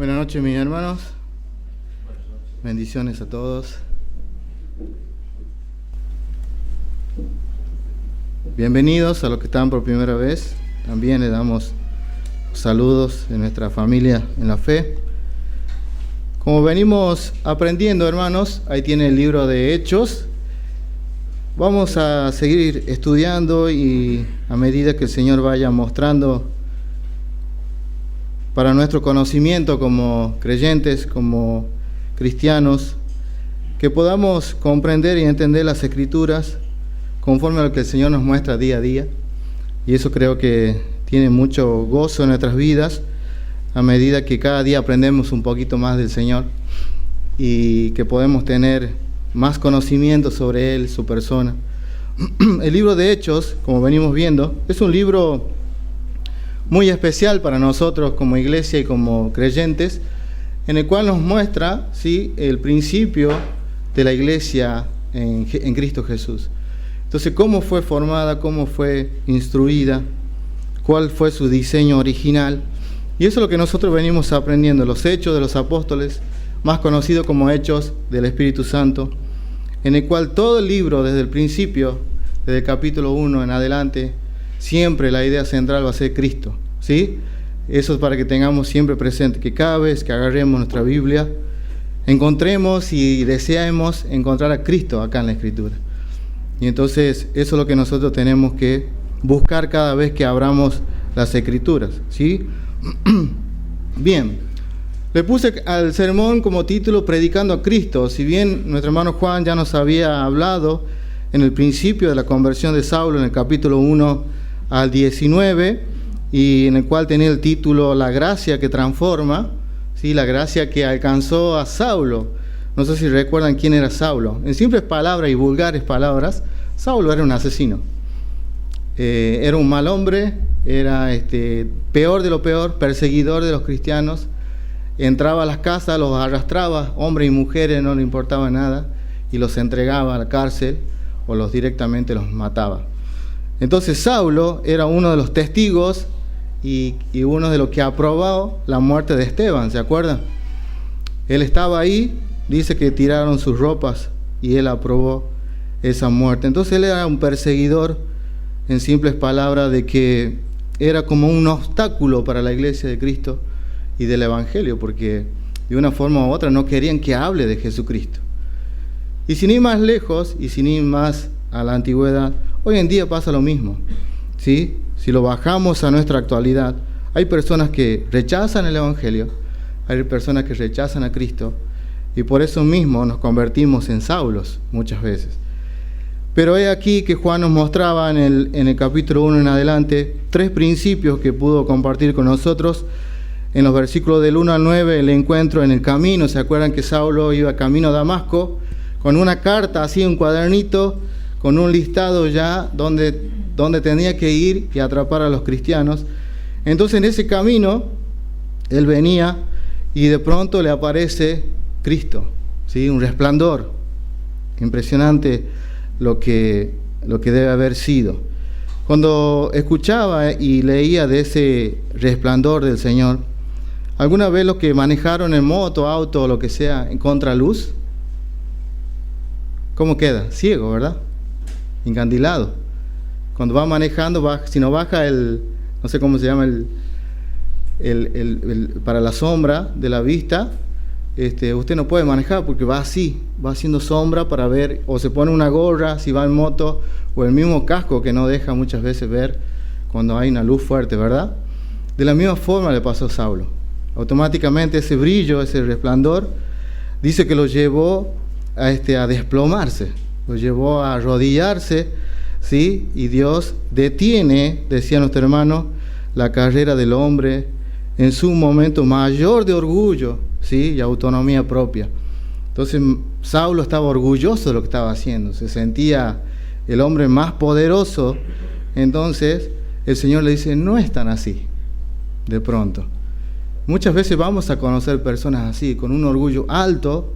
Buenas noches, mis hermanos. Bendiciones a todos. Bienvenidos a los que están por primera vez. También le damos saludos de nuestra familia en la fe. Como venimos aprendiendo, hermanos, ahí tiene el libro de Hechos. Vamos a seguir estudiando y a medida que el Señor vaya mostrando para nuestro conocimiento como creyentes, como cristianos, que podamos comprender y entender las Escrituras conforme a lo que el Señor nos muestra día a día. Y eso creo que tiene mucho gozo en nuestras vidas a medida que cada día aprendemos un poquito más del Señor y que podemos tener más conocimiento sobre Él, su persona. El libro de Hechos, como venimos viendo, es un libro muy especial para nosotros como iglesia y como creyentes, en el cual nos muestra, ¿sí?, el principio de la iglesia en Cristo Jesús. Entonces, cómo fue formada, cómo fue instruida, cuál fue su diseño original. Y eso es lo que nosotros venimos aprendiendo, los Hechos de los Apóstoles, más conocidos como Hechos del Espíritu Santo, en el cual todo el libro, desde el principio, desde el capítulo 1 en adelante, siempre la idea central va a ser Cristo, ¿sí? Eso es para que tengamos siempre presente, que cada vez que agarremos nuestra Biblia, encontremos y deseemos encontrar a Cristo acá en la Escritura. Y entonces, eso es lo que nosotros tenemos que buscar cada vez que abramos las Escrituras, ¿sí? Bien, le puse al sermón como título Predicando a Cristo. Si bien nuestro hermano Juan ya nos había hablado en el principio de la conversión de Saulo, en el capítulo 1 al 19, y en el cual tenía el título La gracia que transforma, ¿sí? La gracia que alcanzó a Saulo. No sé si recuerdan quién era Saulo. En simples palabras y vulgares palabras, Saulo era un asesino. Era un mal hombre, era peor de lo peor, perseguidor de los cristianos. Entraba a las casas, los arrastraba, hombres y mujeres, no le importaba nada, y los entregaba a la cárcel o directamente los mataba. Entonces Saulo era uno de los testigos y uno de los que aprobó la muerte de Esteban, ¿se acuerdan? Él estaba ahí, dice que tiraron sus ropas y él aprobó esa muerte. Entonces él era un perseguidor, en simples palabras, de que era como un obstáculo para la iglesia de Cristo y del Evangelio, porque de una forma u otra no querían que hable de Jesucristo. Y sin ir más lejos y sin ir más a la antigüedad, hoy en día pasa lo mismo, ¿sí? Si lo bajamos a nuestra actualidad, hay personas que rechazan el Evangelio, hay personas que rechazan a Cristo, y por eso mismo nos convertimos en Saulos muchas veces. Pero he aquí que Juan nos mostraba en el capítulo 1 en adelante 3 principios que pudo compartir con nosotros. En los versículos del 1 al 9, el encuentro en el camino. ¿Se acuerdan que Saulo iba camino a Damasco con una carta, así un cuadernito, con un listado ya donde tenía que ir y atrapar a los cristianos? Entonces en ese camino él venía y de pronto le aparece Cristo, ¿sí? Un resplandor impresionante, lo que debe haber sido. Cuando escuchaba y leía de ese resplandor del Señor, ¿alguna vez los que manejaron en moto, auto o lo que sea en contraluz? ¿Cómo queda? Ciego, ¿verdad? Encandilado. Cuando va manejando, si no baja no sé cómo se llama, para la sombra de la vista, usted no puede manejar porque va así, va haciendo sombra para ver, o se pone una gorra si va en moto, o el mismo casco que no deja muchas veces ver cuando hay una luz fuerte, ¿verdad? De la misma forma le pasó a Saulo. Automáticamente ese brillo, ese resplandor, dice que lo llevó a desplomarse, lo llevó a arrodillarse, ¿sí? Y Dios detiene, decía nuestro hermano, la carrera del hombre en su momento mayor de orgullo, ¿sí? Y autonomía propia. Entonces Saulo estaba orgulloso de lo que estaba haciendo, se sentía el hombre más poderoso. Entonces el Señor le dice, no es tan así, de pronto. Muchas veces vamos a conocer personas así, con un orgullo alto,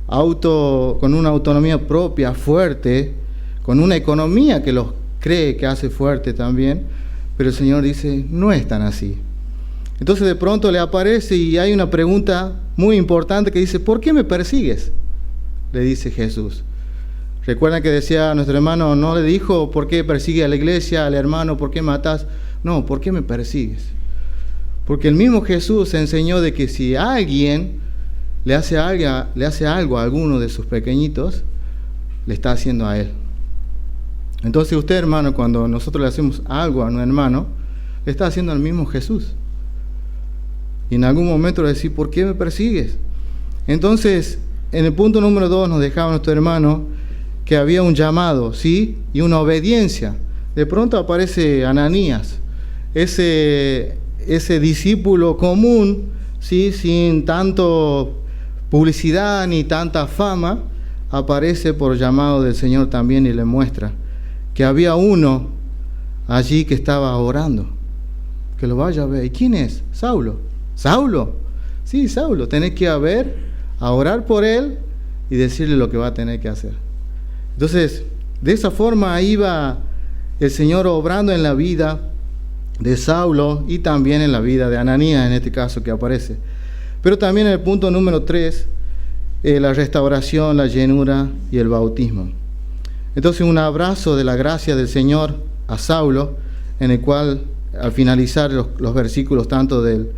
con una autonomía propia fuerte, con una economía que los cree que hace fuerte también, pero el Señor dice, no es tan así. Entonces de pronto le aparece y hay una pregunta muy importante que dice, ¿por qué me persigues?, le dice Jesús. Recuerdan que decía nuestro hermano, no le dijo, ¿por qué persigue a la iglesia, al hermano, por qué matas? No, ¿por qué me persigues? Porque el mismo Jesús enseñó de que si alguien le hace algo a alguno de sus pequeñitos, le está haciendo a él. Entonces usted, hermano, cuando nosotros le hacemos algo a un hermano, le está haciendo al mismo Jesús. Y en algún momento le decís, ¿por qué me persigues? Entonces, en el punto número 2 nos dejaba nuestro hermano que había un llamado, ¿sí? Y una obediencia. De pronto aparece Ananías, ese discípulo común, ¿sí? Sin tanto publicidad ni tanta fama, aparece por llamado del Señor también y le muestra que había uno allí que estaba orando, que lo vaya a ver. ¿Y quién es? Saulo. ¿Saulo? Sí, Saulo. Tenés que ir a orar por él y decirle lo que va a tener que hacer. Entonces, de esa forma iba el Señor obrando en la vida de Saulo y también en la vida de Ananías, en este caso que aparece. Pero también en el punto número 3, la restauración, la llenura y el bautismo. Entonces, un abrazo de la gracia del Señor a Saulo, en el cual al finalizar los versículos tanto del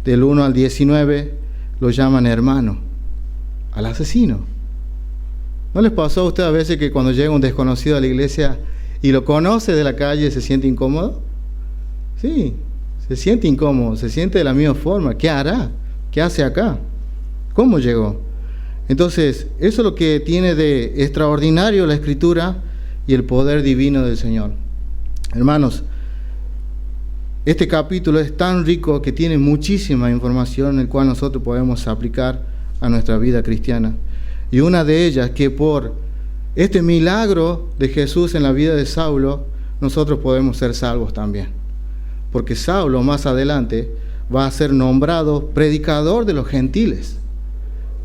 1 al 19 lo llaman hermano al asesino. ¿No les pasó a ustedes a veces que cuando llega un desconocido a la iglesia y lo conoce de la calle se siente incómodo? Sí, se siente incómodo, se siente de la misma forma. ¿Qué hará? ¿Qué hace acá? ¿Cómo llegó? Entonces, eso es lo que tiene de extraordinario la Escritura y el poder divino del Señor. Hermanos, este capítulo es tan rico que tiene muchísima información en el cual nosotros podemos aplicar a nuestra vida cristiana. Y una de ellas que por este milagro de Jesús en la vida de Saulo, nosotros podemos ser salvos también. Porque Saulo más adelante va a ser nombrado predicador de los gentiles.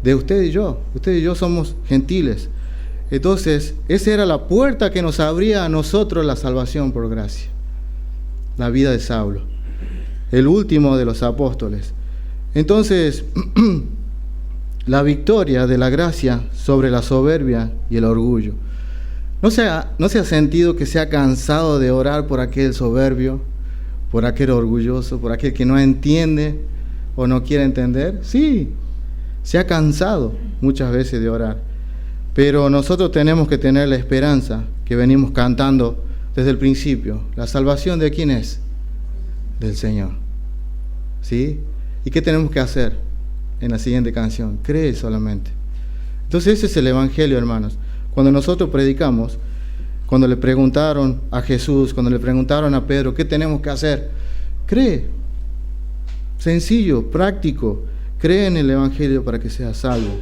De usted y yo. Usted y yo somos gentiles. Entonces, esa era la puerta que nos abría a nosotros la salvación por gracia. La vida de Saulo, el último de los apóstoles. Entonces, la victoria de la gracia sobre la soberbia y el orgullo. ¿No se ha sentido que se ha cansado de orar por aquel soberbio, por aquel orgulloso, por aquel que no entiende o no quiere entender? Sí, se ha cansado muchas veces de orar. Pero nosotros tenemos que tener la esperanza que venimos cantando desde el principio. ¿La salvación de quién es? Del Señor. ¿Sí? ¿Y qué tenemos que hacer? En la siguiente canción, cree solamente. Entonces ese es el Evangelio, hermanos. Cuando nosotros predicamos, cuando le preguntaron a Jesús, cuando le preguntaron a Pedro, ¿qué tenemos que hacer? Cree. Sencillo, práctico. Cree en el Evangelio para que seas salvo.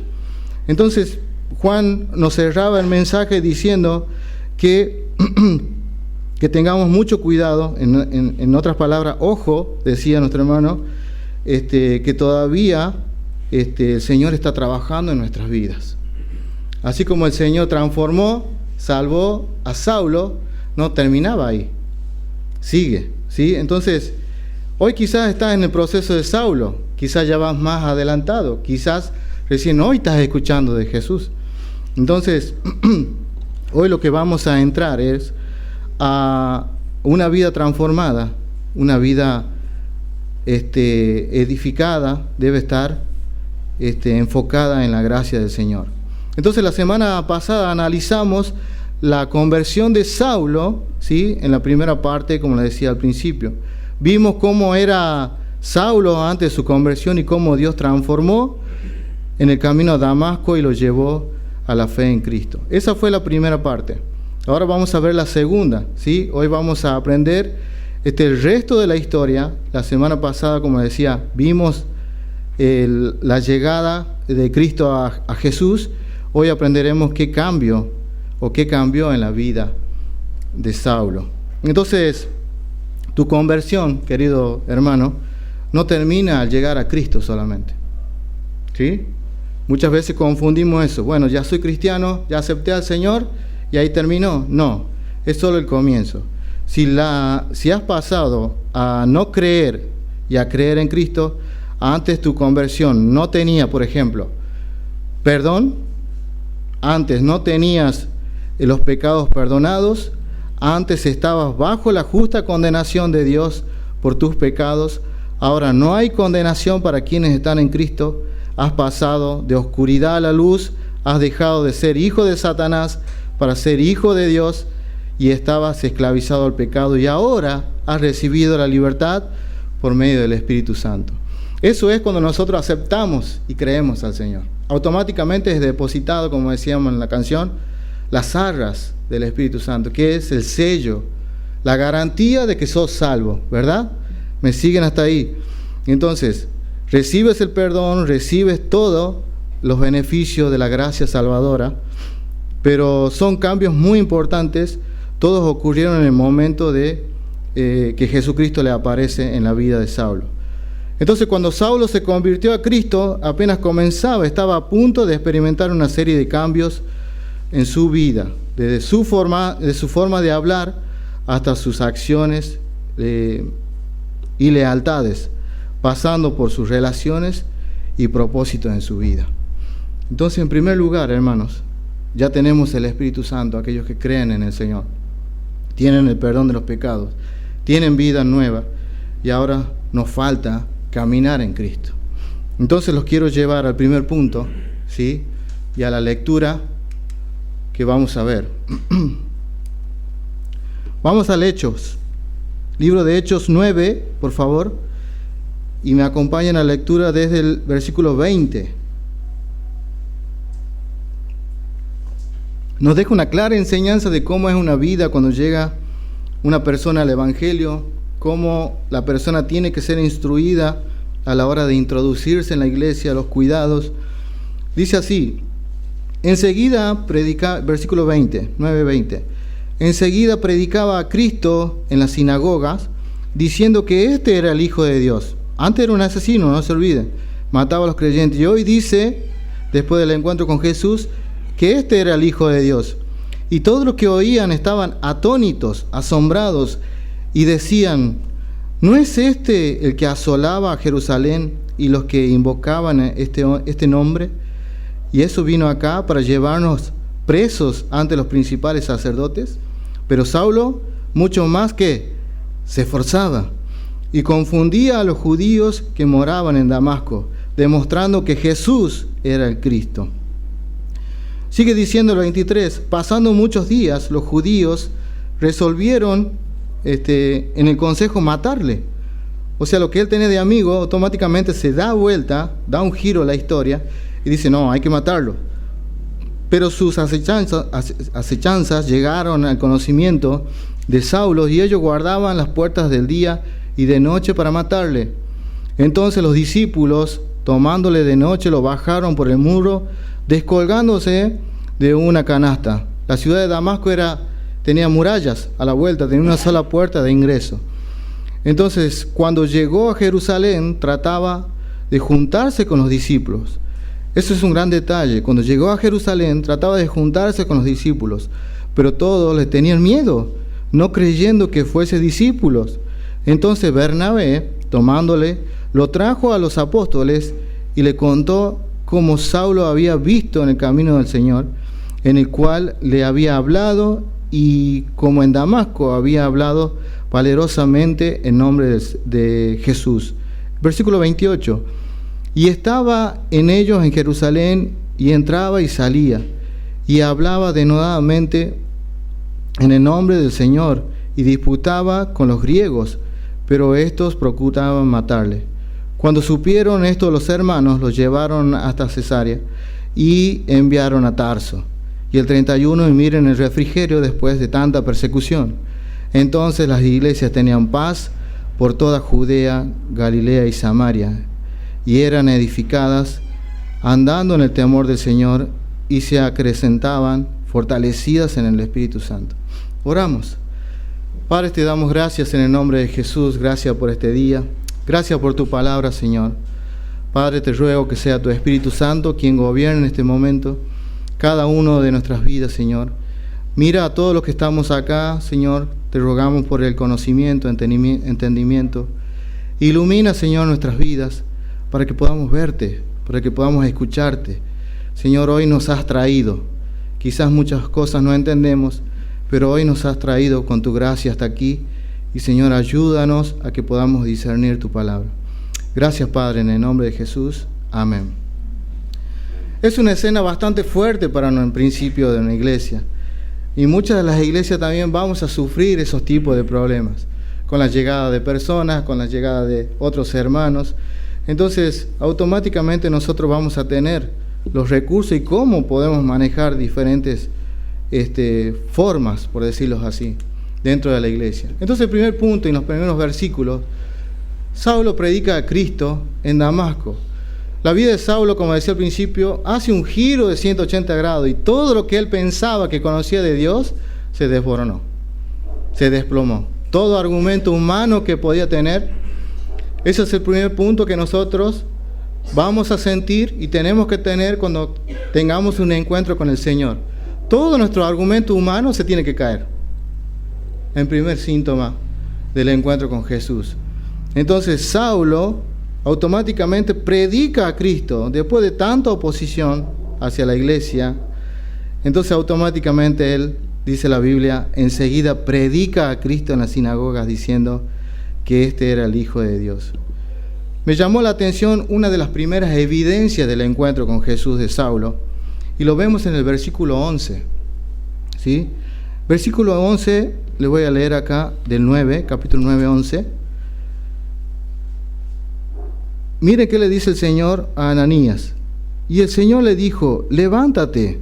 Entonces Juan nos cerraba el mensaje diciendo que tengamos mucho cuidado, en otras palabras, ojo, decía nuestro hermano, que todavía el Señor está trabajando en nuestras vidas. Así como el Señor transformó, salvó a Saulo, no terminaba ahí. Sigue, ¿sí? Entonces, hoy quizás estás en el proceso de Saulo, quizás ya vas más adelantado, quizás recién hoy estás escuchando de Jesús. Entonces, hoy lo que vamos a entrar es a una vida transformada, una vida edificada, debe estar enfocada en la gracia del Señor. Entonces la semana pasada analizamos la conversión de Saulo, ¿sí? En la primera parte, como le decía al principio. Vimos cómo era Saulo antes de su conversión y cómo Dios transformó en el camino a Damasco y lo llevó a la fe en Cristo. Esa fue la primera parte. Ahora vamos a ver la segunda, ¿sí? Hoy vamos a aprender el resto de la historia. La semana pasada, como decía, vimos la llegada de Cristo a Jesús. Hoy aprenderemos qué cambió en la vida de Saulo. Entonces, tu conversión, querido hermano, no termina al llegar a Cristo solamente, ¿sí? Muchas veces confundimos eso. Bueno, ya soy cristiano, ya acepté al Señor y ahí terminó. No, es solo el comienzo. Si has pasado a no creer y a creer en Cristo, antes tu conversión no tenía, por ejemplo, perdón, antes no tenías los pecados perdonados, antes estabas bajo la justa condenación de Dios por tus pecados, ahora no hay condenación para quienes están en Cristo, has pasado de oscuridad a la luz, has dejado de ser hijo de Satanás para ser hijo de Dios y estabas esclavizado al pecado y ahora has recibido la libertad por medio del Espíritu Santo. Eso es cuando nosotros aceptamos y creemos al Señor. Automáticamente es depositado, como decíamos en la canción, las arras del Espíritu Santo, que es el sello, la garantía de que sos salvo, ¿verdad? ¿Me siguen hasta ahí? Entonces, recibes el perdón, recibes todos los beneficios de la gracia salvadora, pero son cambios muy importantes. Todos ocurrieron en el momento de que Jesucristo le aparece en la vida de Saulo. Entonces, cuando Saulo se convirtió a Cristo, apenas comenzaba, estaba a punto de experimentar una serie de cambios en su vida, desde su forma de hablar hasta sus acciones y lealtades, pasando por sus relaciones y propósitos en su vida. Entonces, en primer lugar, hermanos, ya tenemos el Espíritu Santo, aquellos que creen en el Señor, tienen el perdón de los pecados, tienen vida nueva y ahora nos falta caminar en Cristo. Entonces los quiero llevar al primer punto, ¿sí? Y a la lectura que vamos a ver. Vamos al Hechos, libro de Hechos 9, por favor, y me acompañan a la lectura desde el versículo 20. Nos deja una clara enseñanza de cómo es una vida cuando llega una persona al Evangelio, cómo la persona tiene que ser instruida a la hora de introducirse en la iglesia, los cuidados. Dice así, enseguida versículo 20, 9:20, enseguida predicaba a Cristo en las sinagogas, diciendo que este era el Hijo de Dios. Antes era un asesino, no se olviden, mataba a los creyentes, y hoy dice, después del encuentro con Jesús, que este era el Hijo de Dios. Y todos los que oían estaban atónitos, asombrados, y decían, ¿no es este el que asolaba a Jerusalén y los que invocaban este nombre? Y eso vino acá para llevarnos presos ante los principales sacerdotes. Pero Saulo, mucho más que se esforzaba y confundía a los judíos que moraban en Damasco, demostrando que Jesús era el Cristo. Sigue diciendo el 23, pasando muchos días, los judíos resolvieron en el consejo matarle. O sea, lo que él tenía de amigo automáticamente se da vuelta, da un giro a la historia y dice, no, hay que matarlo. Pero sus acechanzas llegaron al conocimiento de Saulo y ellos guardaban las puertas del día y de noche para matarle. Entonces los discípulos, tomándole de noche, lo bajaron por el muro, descolgándose de una canasta. La ciudad de Damasco tenía murallas a la vuelta, tenía una sola puerta de ingreso. Entonces, cuando llegó a Jerusalén, trataba de juntarse con los discípulos. Eso es un gran detalle. Cuando llegó a Jerusalén, trataba de juntarse con los discípulos, pero todos le tenían miedo, no creyendo que fuese discípulos. Entonces Bernabé, tomándole, lo trajo a los apóstoles y le contó cómo Saulo había visto en el camino del Señor, en el cual le había hablado, y como en Damasco había hablado valerosamente en nombre de Jesús. Versículo 28. Y estaba en ellos en Jerusalén, y entraba y salía, y hablaba denodadamente en el nombre del Señor, y disputaba con los griegos, pero estos procuraban matarle. Cuando supieron esto los hermanos, los llevaron hasta Cesarea y enviaron a Tarso. Y el 31, y miren el refrigerio después de tanta persecución. Entonces las iglesias tenían paz por toda Judea, Galilea y Samaria, y eran edificadas, andando en el temor del Señor, y se acrecentaban, fortalecidas en el Espíritu Santo. Oramos. Padre, te damos gracias en el nombre de Jesús, gracias por este día, gracias por tu palabra, Señor. Padre, te ruego que sea tu Espíritu Santo quien gobierne en este momento cada uno de nuestras vidas, Señor. Mira a todos los que estamos acá, Señor, te rogamos por el conocimiento, entendimiento. Ilumina, Señor, nuestras vidas para que podamos verte, para que podamos escucharte. Señor, hoy nos has traído. Quizás muchas cosas no entendemos, pero hoy nos has traído con tu gracia hasta aquí. Y, Señor, ayúdanos a que podamos discernir tu palabra. Gracias, Padre, en el nombre de Jesús. Amén. Es una escena bastante fuerte para un principio de una iglesia. Y muchas de las iglesias también vamos a sufrir esos tipos de problemas, con la llegada de personas, con la llegada de otros hermanos. Entonces, automáticamente nosotros vamos a tener los recursos y cómo podemos manejar diferentes formas, por decirlo así, dentro de la iglesia. Entonces, el primer punto, en los primeros versículos, Saulo predica a Cristo en Damasco. La vida de Saulo, como decía al principio, hace un giro de 180 grados y todo lo que él pensaba que conocía de Dios se desboronó, se desplomó. Todo argumento humano que podía tener, ese es el primer punto que nosotros vamos a sentir y tenemos que tener cuando tengamos un encuentro con el Señor. Todo nuestro argumento humano se tiene que caer en primer síntoma del encuentro con Jesús. Entonces Saulo automáticamente predica a Cristo después de tanta oposición hacia la iglesia. Entonces automáticamente él, dice la Biblia, enseguida predica a Cristo en las sinagogas diciendo que este era el Hijo de Dios. Me llamó la atención una de las primeras evidencias del encuentro con Jesús de Saulo, y lo vemos en el versículo 11. ¿Sí? Versículo 11, le voy a leer acá del 9, capítulo 9, 11. Mire qué le dice el Señor a Ananías. Y el Señor le dijo: levántate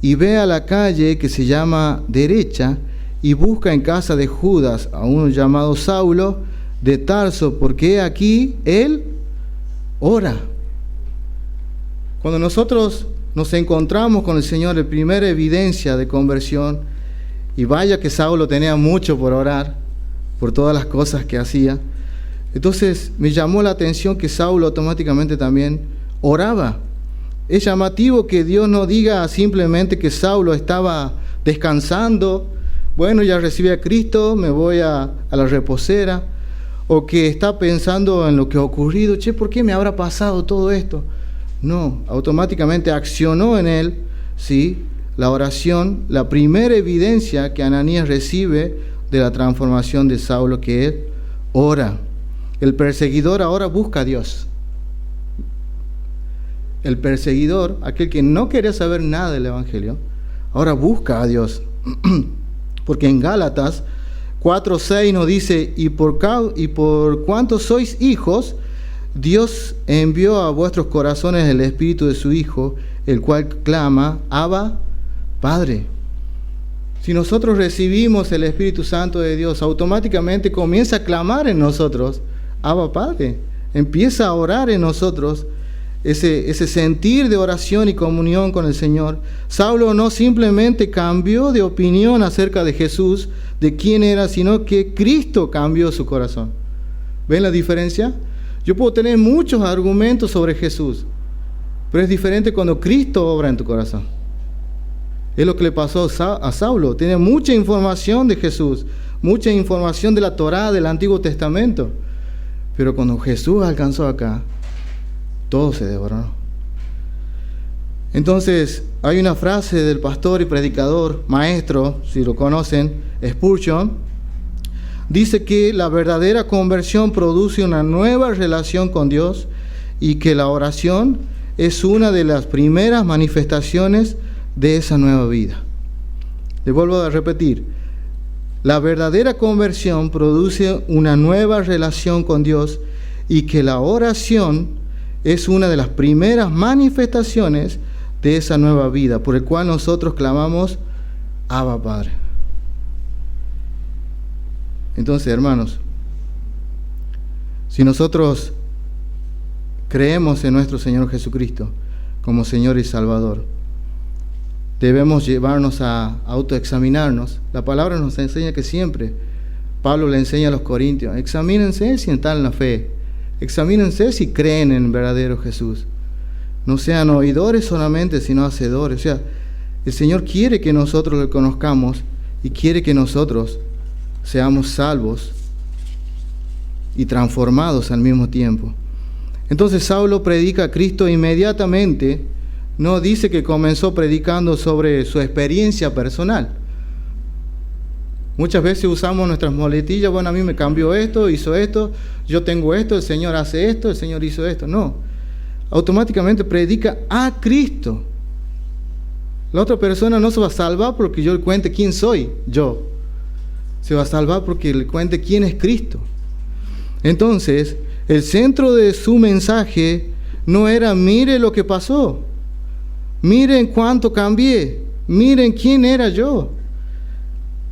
y ve a la calle que se llama Derecha y busca en casa de Judas a uno llamado Saulo de Tarso, porque aquí él ora. Cuando nosotros nos encontramos con el Señor, la primera evidencia de conversión, y vaya que Saulo tenía mucho por orar, por todas las cosas que hacía. Entonces me llamó la atención que Saulo automáticamente también oraba. Es llamativo que Dios no diga simplemente que Saulo estaba descansando, bueno, ya recibí a Cristo, me voy a la reposera, o que está pensando en lo que ha ocurrido, ¿por qué me habrá pasado todo esto? No, automáticamente accionó en él, ¿sí?, la oración, la primera evidencia que Ananías recibe de la transformación de Saulo, que él ora. El perseguidor ahora busca a Dios. El perseguidor, aquel que no quería saber nada del Evangelio, ahora busca a Dios. Porque en Gálatas 4:6 nos dice: y por cuanto sois hijos, Dios envió a vuestros corazones el Espíritu de su Hijo, el cual clama: Abba, Padre. Si nosotros recibimos el Espíritu Santo de Dios, automáticamente comienza a clamar en nosotros: Abba, Padre. Empieza a orar en nosotros ese sentir de oración y comunión con el Señor. Saulo no simplemente cambió de opinión acerca de Jesús, de quién era, sino que Cristo cambió su corazón. ¿Ven la diferencia? Yo puedo tener muchos argumentos sobre Jesús, pero es diferente cuando Cristo obra en tu corazón. Es lo que le pasó a Saulo. Tiene mucha información de Jesús, mucha información de la Torá, del Antiguo Testamento, pero cuando Jesús alcanzó acá, todo se devoró. Entonces, hay una frase del pastor y predicador, maestro, si lo conocen, Spurgeon, dice que la verdadera conversión produce una nueva relación con Dios y que la oración es una de las primeras manifestaciones de esa nueva vida. Le vuelvo a repetir, la verdadera conversión produce una nueva relación con Dios y que la oración es una de las primeras manifestaciones de esa nueva vida, por el cual nosotros clamamos: Abba, Padre. Entonces, hermanos, si nosotros creemos en nuestro Señor Jesucristo como Señor y Salvador, debemos llevarnos a autoexaminarnos. La palabra nos enseña que siempre, Pablo le enseña a los corintios: examínense si están en la fe, examínense si creen en el verdadero Jesús. No sean oidores solamente, sino hacedores. O sea, el Señor quiere que nosotros le conozcamos y quiere que nosotros seamos salvos y transformados al mismo tiempo. Entonces Saulo predica a Cristo inmediatamente. No dice que comenzó predicando sobre su experiencia personal. Muchas veces usamos nuestras muletillas, bueno, a mí me cambió esto, hizo esto, yo tengo esto, el Señor hace esto, el Señor hizo esto. No, automáticamente predica a Cristo. La otra persona no se va a salvar porque yo le cuente quién soy yo. Se va a salvar porque le cuente quién es Cristo. Entonces, el centro de su mensaje no era mire lo que pasó, miren cuánto cambié, miren quién era yo.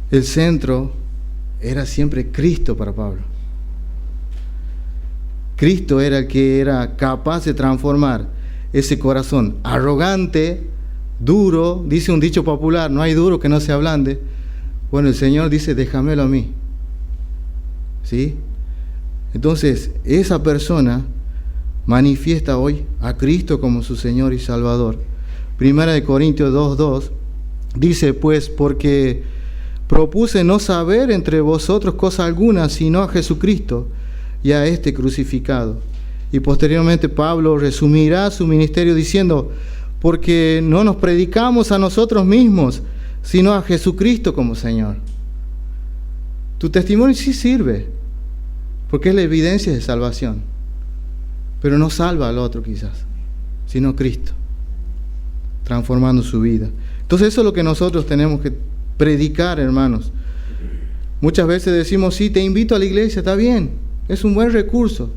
El centro era siempre Cristo para Pablo. Cristo era el que era capaz de transformar ese corazón arrogante, duro. Dice un dicho popular, no hay duro que no se ablande. Bueno, el Señor dice, déjamelo a mí. ¿Sí? Entonces, esa persona manifiesta hoy a Cristo como su Señor y Salvador. Primera de Corintios 2:2 dice, pues, porque propuse no saber entre vosotros cosa alguna, sino a Jesucristo y a este crucificado. Y posteriormente Pablo resumirá su ministerio diciendo, porque no nos predicamos a nosotros mismos, sino a Jesucristo como Señor. Tu testimonio sí sirve, porque es la evidencia de salvación, pero no salva al otro quizás, sino Cristo, transformando su vida. Entonces eso es lo que nosotros tenemos que predicar, hermanos. Muchas veces decimos, sí, te invito a la iglesia, está bien, es un buen recurso,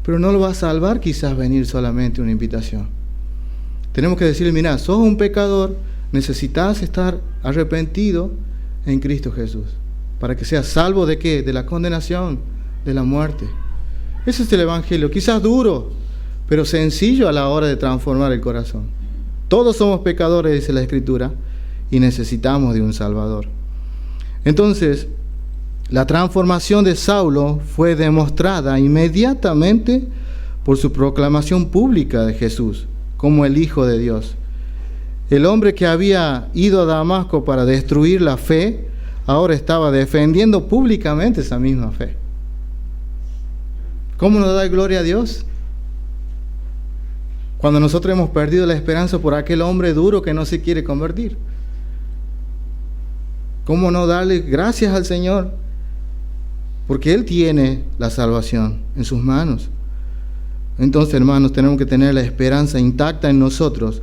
pero no lo va a salvar quizás venir solamente una invitación. Tenemos que decirle, mira, sos un pecador, necesitas estar arrepentido en Cristo Jesús, para que seas salvo ¿de qué? De la condenación, de la muerte. Ese es el Evangelio, quizás duro, pero sencillo a la hora de transformar el corazón. Todos somos pecadores, dice la Escritura, y necesitamos de un Salvador. Entonces, la transformación de Saulo fue demostrada inmediatamente por su proclamación pública de Jesús como el Hijo de Dios. El hombre que había ido a Damasco para destruir la fe, ahora estaba defendiendo públicamente esa misma fe. ¿Cómo nos da gloria a Dios? Cuando nosotros hemos perdido la esperanza por aquel hombre duro que no se quiere convertir. ¿Cómo no darle gracias al Señor? Porque Él tiene la salvación en sus manos. Entonces, hermanos, tenemos que tener la esperanza intacta en nosotros,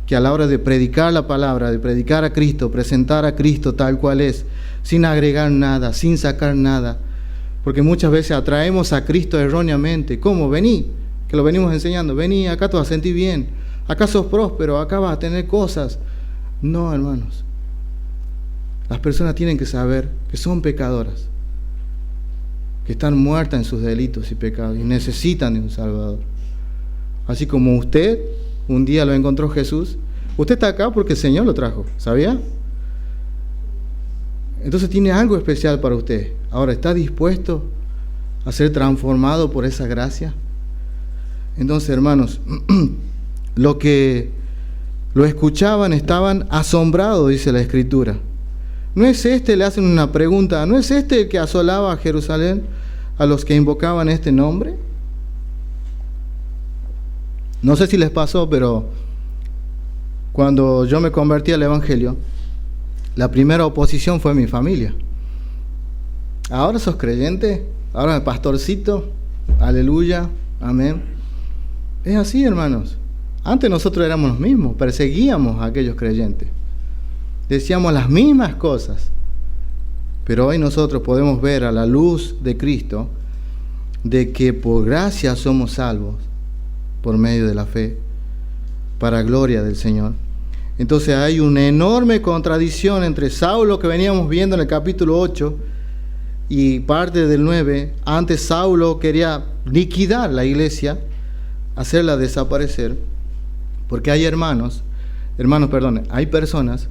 que a la hora de predicar la palabra, de predicar a Cristo, presentar a Cristo tal cual es, sin agregar nada, sin sacar nada, porque muchas veces atraemos a Cristo erróneamente. ¿Cómo? Vení, que lo venimos enseñando, vení, acá te vas a sentir bien, acá sos próspero, acá vas a tener cosas. No, hermanos, las personas tienen que saber que son pecadoras, que están muertas en sus delitos y pecados y necesitan de un Salvador. Así como usted un día lo encontró Jesús, usted está acá porque el Señor lo trajo, ¿sabía? Entonces tiene algo especial para usted. Ahora, ¿está dispuesto a ser transformado por esa gracia? Entonces, hermanos, los que lo escuchaban estaban asombrados, dice la Escritura. ¿No es este, le hacen una pregunta, no es este el que asolaba a Jerusalén a los que invocaban este nombre? No sé si les pasó, pero cuando yo me convertí al Evangelio, la primera oposición fue mi familia. Ahora sos creyente, ahora pastorcito, aleluya, amén. Es así, hermanos. Antes nosotros éramos los mismos, perseguíamos a aquellos creyentes. Decíamos las mismas cosas, pero hoy nosotros podemos ver a la luz de Cristo de que por gracia somos salvos por medio de la fe, para gloria del Señor. Entonces hay una enorme contradicción entre Saulo que veníamos viendo en el capítulo 8 y parte del 9. Antes Saulo quería liquidar la iglesia, hacerla desaparecer, porque hay hay personas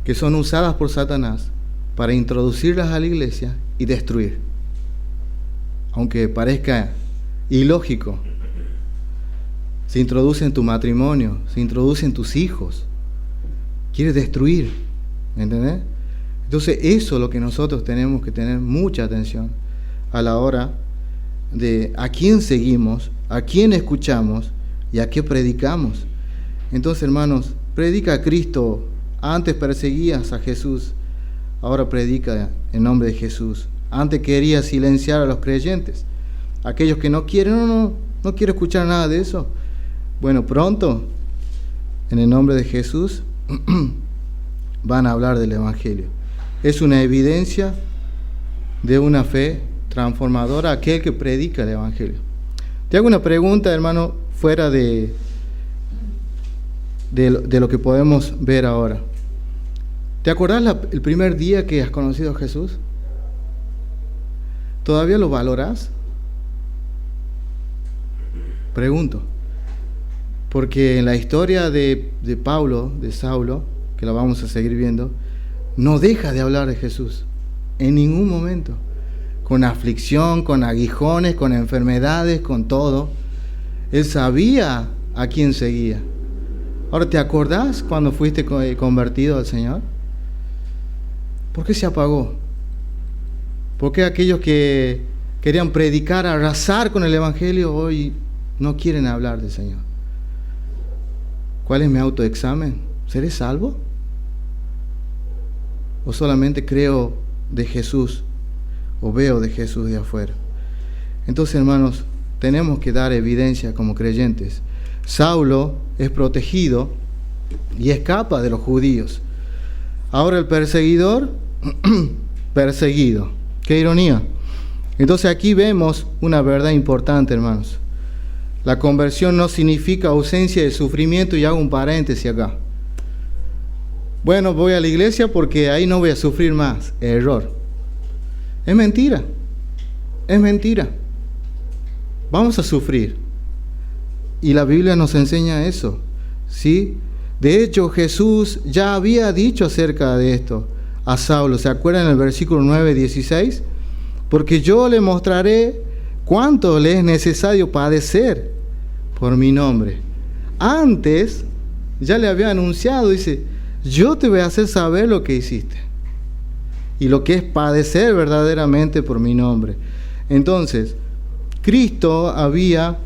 que son usadas por Satanás para introducirlas a la iglesia y destruir. Aunque parezca ilógico, se introduce en tu matrimonio, se introduce en tus hijos, quiere destruir, ¿me entendés? Entonces eso es lo que nosotros tenemos que tener mucha atención a la hora de a quién seguimos, a quién escuchamos y a qué predicamos. Entonces, hermanos, predica a Cristo. Antes perseguías a Jesús, ahora predica en nombre de Jesús. Antes querías silenciar a los creyentes, aquellos que no quieren, no quiero escuchar nada de eso. Bueno, pronto, en el nombre de Jesús, van a hablar del Evangelio. Es una evidencia de una fe transformadora aquel que predica el Evangelio. Te hago una pregunta, hermano, fuera de lo que podemos ver ahora. ¿Te acordás el primer día que has conocido a Jesús? ¿Todavía lo valorás? Pregunto. Porque en la historia de Pablo, de Saulo, que la vamos a seguir viendo, no deja de hablar de Jesús en ningún momento. Con aflicción, con aguijones, con enfermedades, con todo. Él sabía a quién seguía. Ahora, ¿te acordás cuando fuiste convertido al Señor? ¿Por qué se apagó? ¿Por qué aquellos que querían predicar, arrasar con el Evangelio, hoy no quieren hablar del Señor? ¿Cuál es mi autoexamen? ¿Seré salvo? ¿O solamente creo de Jesús o veo de Jesús de afuera? Entonces, hermanos, tenemos que dar evidencia como creyentes. Saulo es protegido y escapa de los judíos. Ahora el perseguidor, perseguido. ¡Qué ironía! Entonces aquí vemos una verdad importante, hermanos. La conversión no significa ausencia de sufrimiento, y hago un paréntesis acá. Bueno, voy a la iglesia porque ahí no voy a sufrir más. Error. Es mentira. Es mentira. Vamos a sufrir. Y la Biblia nos enseña eso, ¿sí? De hecho, Jesús ya había dicho acerca de esto a Saulo. ¿Se acuerdan en el versículo 9:16? Porque yo le mostraré cuánto le es necesario padecer por mi nombre. Antes ya le había anunciado, dice, yo te voy a hacer saber lo que hiciste y lo que es padecer verdaderamente por mi nombre. Entonces, Cristo había...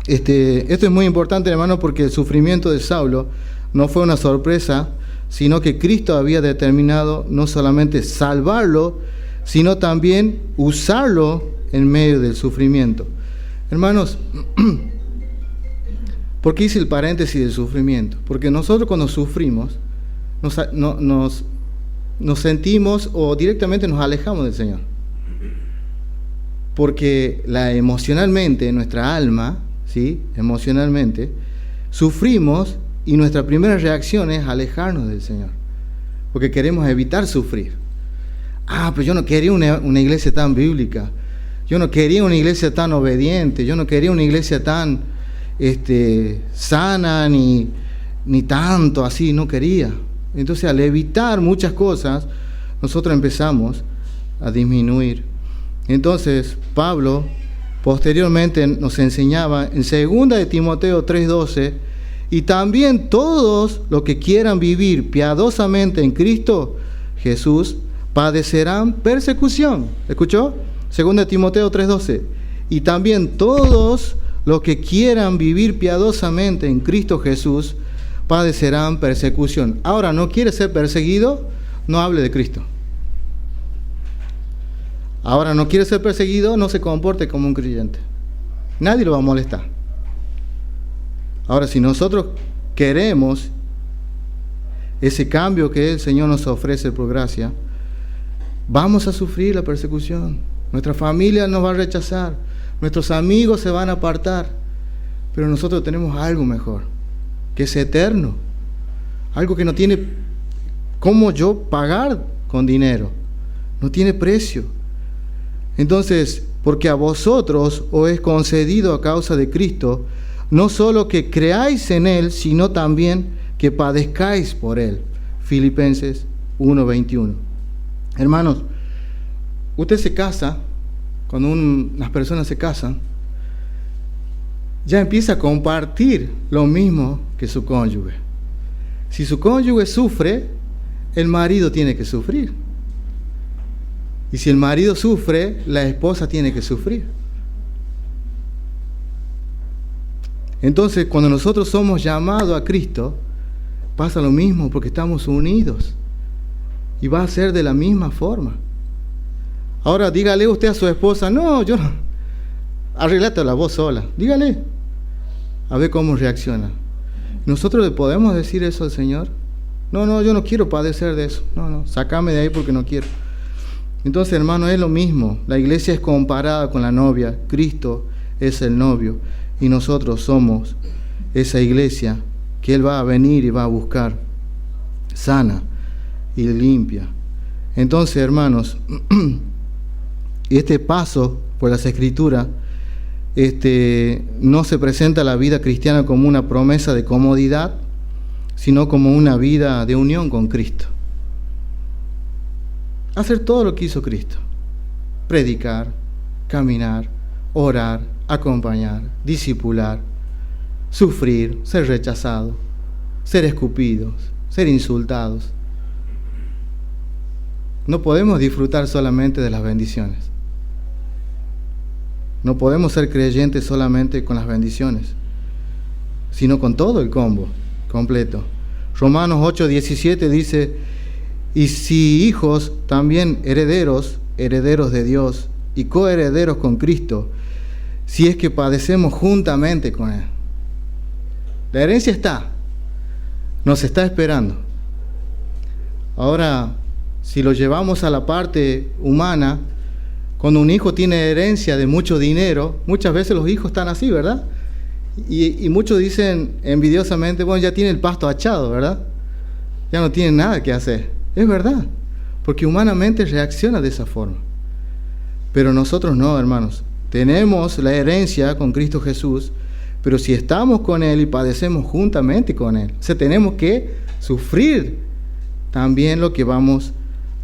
Esto es muy importante, hermano, porque el sufrimiento de Saulo no fue una sorpresa, sino que Cristo había determinado no solamente salvarlo, sino también usarlo en medio del sufrimiento. Hermanos, ¿por qué hice el paréntesis del sufrimiento? Porque nosotros cuando sufrimos nos sentimos o directamente nos alejamos del Señor. Porque emocionalmente, nuestra alma, ¿sí? Emocionalmente, sufrimos y nuestra primera reacción es alejarnos del Señor, porque queremos evitar sufrir. Pero yo no quería una iglesia tan bíblica, yo no quería una iglesia tan obediente, yo no quería una iglesia tan sana, ni tanto así, no quería. Entonces, al evitar muchas cosas, nosotros empezamos a disminuir. Entonces, Pablo posteriormente nos enseñaba en 2 de Timoteo 3:12, y también todos los que quieran vivir piadosamente en Cristo Jesús padecerán persecución. ¿Escuchó? 2 de Timoteo 3:12. Y también todos los que quieran vivir piadosamente en Cristo Jesús padecerán persecución. Ahora, ¿no quiere ser perseguido? No hable de Cristo. Ahora, no quiere ser perseguido, no se comporte como un creyente. Nadie lo va a molestar. Ahora, si nosotros queremos ese cambio que el Señor nos ofrece por gracia, vamos a sufrir la persecución. Nuestra familia nos va a rechazar, nuestros amigos se van a apartar, pero nosotros tenemos algo mejor, que es eterno, algo que no tiene cómo yo pagar con dinero, no tiene precio. Entonces, porque a vosotros os es concedido a causa de Cristo, no solo que creáis en Él, sino también que padezcáis por Él. Filipenses 1:21. Hermanos, usted se casa, cuando las personas se casan, ya empieza a compartir lo mismo que su cónyuge. Si su cónyuge sufre, el marido tiene que sufrir. Y si el marido sufre, la esposa tiene que sufrir. Entonces, cuando nosotros somos llamados a Cristo, pasa lo mismo porque estamos unidos. Y va a ser de la misma forma. Ahora, dígale usted a su esposa, no, yo no. Arreglate la voz sola. Dígale. A ver cómo reacciona. ¿Nosotros le podemos decir eso al Señor? No, yo no quiero padecer de eso. No, sácame de ahí porque no quiero. Entonces, hermano, es lo mismo. La iglesia es comparada con la novia. Cristo es el novio. Y nosotros somos esa iglesia que Él va a venir y va a buscar sana y limpia. Entonces, hermanos, este paso por las Escrituras, no se presenta la vida cristiana como una promesa de comodidad, sino como una vida de unión con Cristo. Hacer todo lo que hizo Cristo. Predicar, caminar, orar, acompañar, discipular, sufrir, ser rechazados, ser escupidos, ser insultados. No podemos disfrutar solamente de las bendiciones. No podemos ser creyentes solamente con las bendiciones, sino con todo el combo completo. Romanos 8:17 dice: y si hijos, también herederos, herederos de Dios y coherederos con Cristo, si es que padecemos juntamente con Él. La herencia está, nos está esperando. Ahora, si lo llevamos a la parte humana, cuando un hijo tiene herencia de mucho dinero, muchas veces los hijos están así, ¿verdad? Y muchos dicen envidiosamente, bueno, ya tiene el pasto achado, ¿verdad? Ya no tiene nada que hacer. Es verdad, porque humanamente reacciona de esa forma. Pero nosotros no, hermanos. Tenemos la herencia con Cristo Jesús, pero si estamos con Él y padecemos juntamente con Él, o sea, tenemos que sufrir también lo que vamos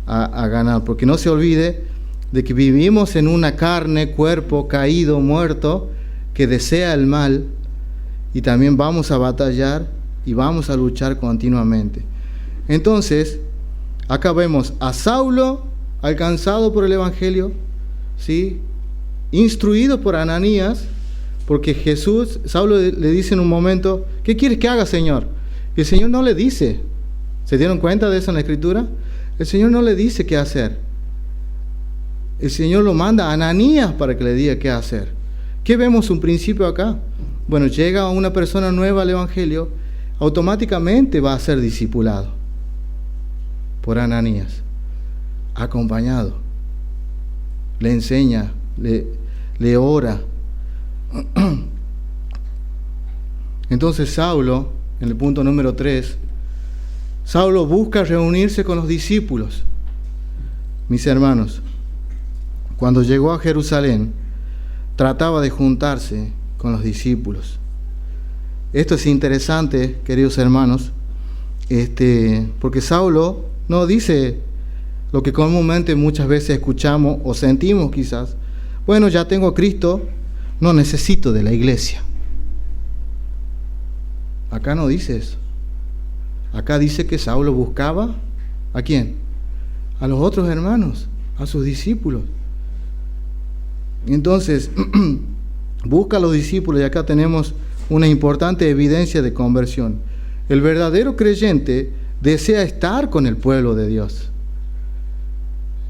a ganar, porque no se olvide de que vivimos en una carne, cuerpo caído, muerto, que desea el mal, y también vamos a batallar y vamos a luchar continuamente. Entonces, acá vemos a Saulo alcanzado por el Evangelio, ¿sí? Instruido por Ananías, porque Saulo le dice en un momento, ¿qué quieres que haga, Señor? Y el Señor no le dice. ¿Se dieron cuenta de eso en la Escritura? El Señor no le dice qué hacer. El Señor lo manda a Ananías para que le diga qué hacer. ¿Qué vemos un principio acá? Bueno, llega una persona nueva al Evangelio, automáticamente va a ser discipulado por Ananías, acompañado, le enseña, le ora. Entonces Saulo, en el punto número 3, Saulo busca reunirse con los discípulos. Mis hermanos, cuando llegó a Jerusalén, trataba de juntarse con los discípulos. Esto es interesante, queridos hermanos, porque Saulo no dice lo que comúnmente muchas veces escuchamos o sentimos quizás: bueno, ya tengo a Cristo, no necesito de la iglesia. Acá no dice eso. Acá dice que Saulo buscaba ¿a quién? A los otros hermanos, a sus discípulos. Entonces, busca a los discípulos, y acá tenemos una importante evidencia de conversión. El verdadero creyente desea estar con el pueblo de Dios.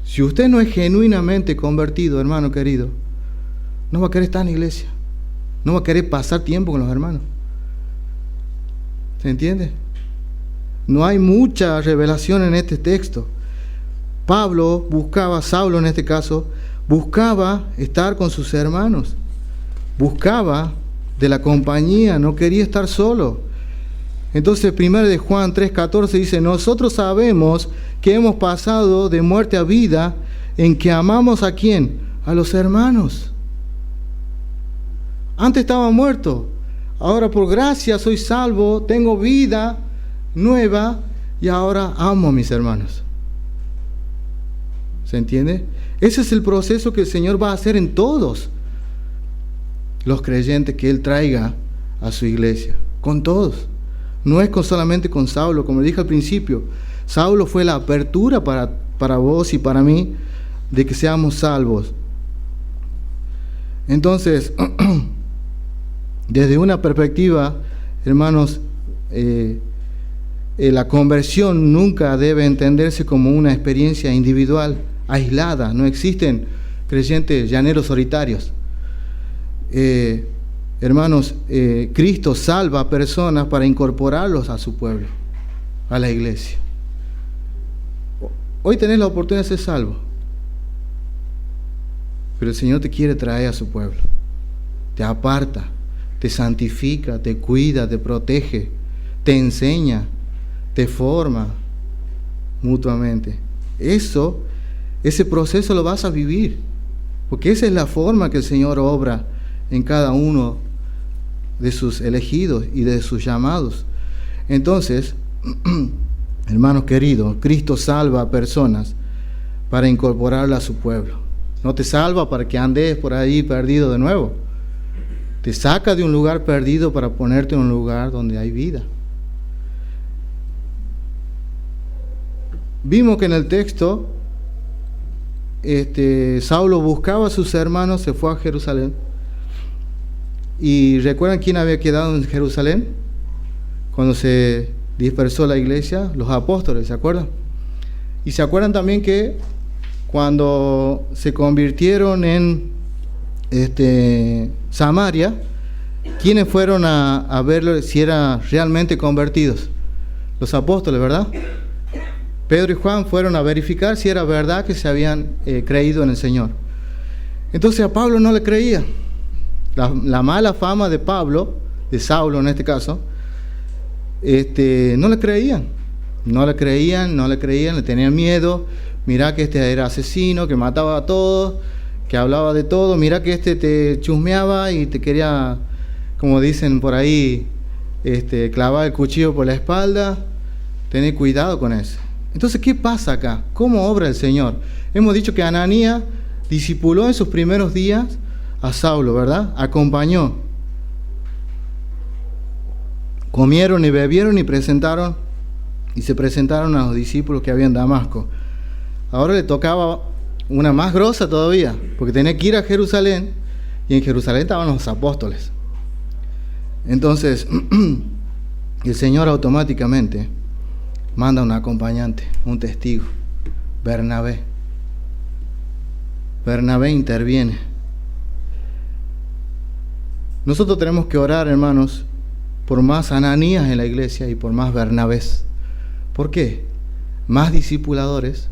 Si usted no es genuinamente convertido, hermano querido, no va a querer estar en la iglesia, no va a querer pasar tiempo con los hermanos. ¿Se entiende? No hay mucha revelación en este texto. Saulo en este caso, buscaba estar con sus hermanos, buscaba de la compañía, no quería estar solo. Entonces, 1 de Juan 3:14 dice: nosotros sabemos que hemos pasado de muerte a vida, en que amamos ¿a quién? A los hermanos. Antes estaba muerto, ahora por gracia soy salvo, tengo vida nueva y ahora amo a mis hermanos. ¿Se entiende? Ese es el proceso que el Señor va a hacer en todos los creyentes que Él traiga a su iglesia, con todos. No es solamente con Saulo, como dije al principio. Saulo fue la apertura para vos y para mí, de que seamos salvos. Entonces, desde una perspectiva, hermanos, la conversión nunca debe entenderse como una experiencia individual, aislada. No existen creyentes llaneros solitarios. Hermanos, Cristo salva a personas para incorporarlos a su pueblo, a la iglesia. Hoy tenés la oportunidad de ser salvo, pero el Señor te quiere traer a su pueblo. Te aparta, te santifica, te cuida, te protege, te enseña, te forma mutuamente. Ese proceso lo vas a vivir, porque esa es la forma que el Señor obra en cada uno de sus elegidos y de sus llamados. Entonces, hermanos queridos, Cristo salva a personas para incorporarla a su pueblo. No te salva para que andes por ahí perdido de nuevo. Te saca de un lugar perdido para ponerte en un lugar donde hay vida. Vimos que en el texto Saulo buscaba a sus hermanos, se fue a Jerusalén. ¿Y recuerdan quién había quedado en Jerusalén cuando se dispersó la iglesia? Los apóstoles, ¿se acuerdan? Y se acuerdan también que cuando se convirtieron en Samaria, ¿quiénes fueron a verlo si eran realmente convertidos? Los apóstoles, ¿verdad? Pedro y Juan fueron a verificar si era verdad que se habían creído en el Señor. Entonces a Pablo no le creía. La mala fama de Pablo, de Saulo en este caso, no le creían, le tenían miedo. Mirá que era asesino, que mataba a todos, que hablaba de todo. Mirá que te chusmeaba y te quería, como dicen por ahí, clavar el cuchillo por la espalda. Tené cuidado con eso. Entonces, ¿qué pasa acá? ¿Cómo obra el Señor? Hemos dicho que Ananías discipuló en sus primeros días a Saulo, ¿verdad? Acompañó. Comieron y bebieron y se presentaron a los discípulos que había en Damasco. Ahora le tocaba una más grosa todavía, porque tenía que ir a Jerusalén, y en Jerusalén estaban los apóstoles. Entonces, el Señor automáticamente manda un acompañante, un testigo, Bernabé. Bernabé interviene. Nosotros tenemos que orar, hermanos, por más Ananías en la iglesia y por más Bernabés. ¿Por qué? Más discipuladores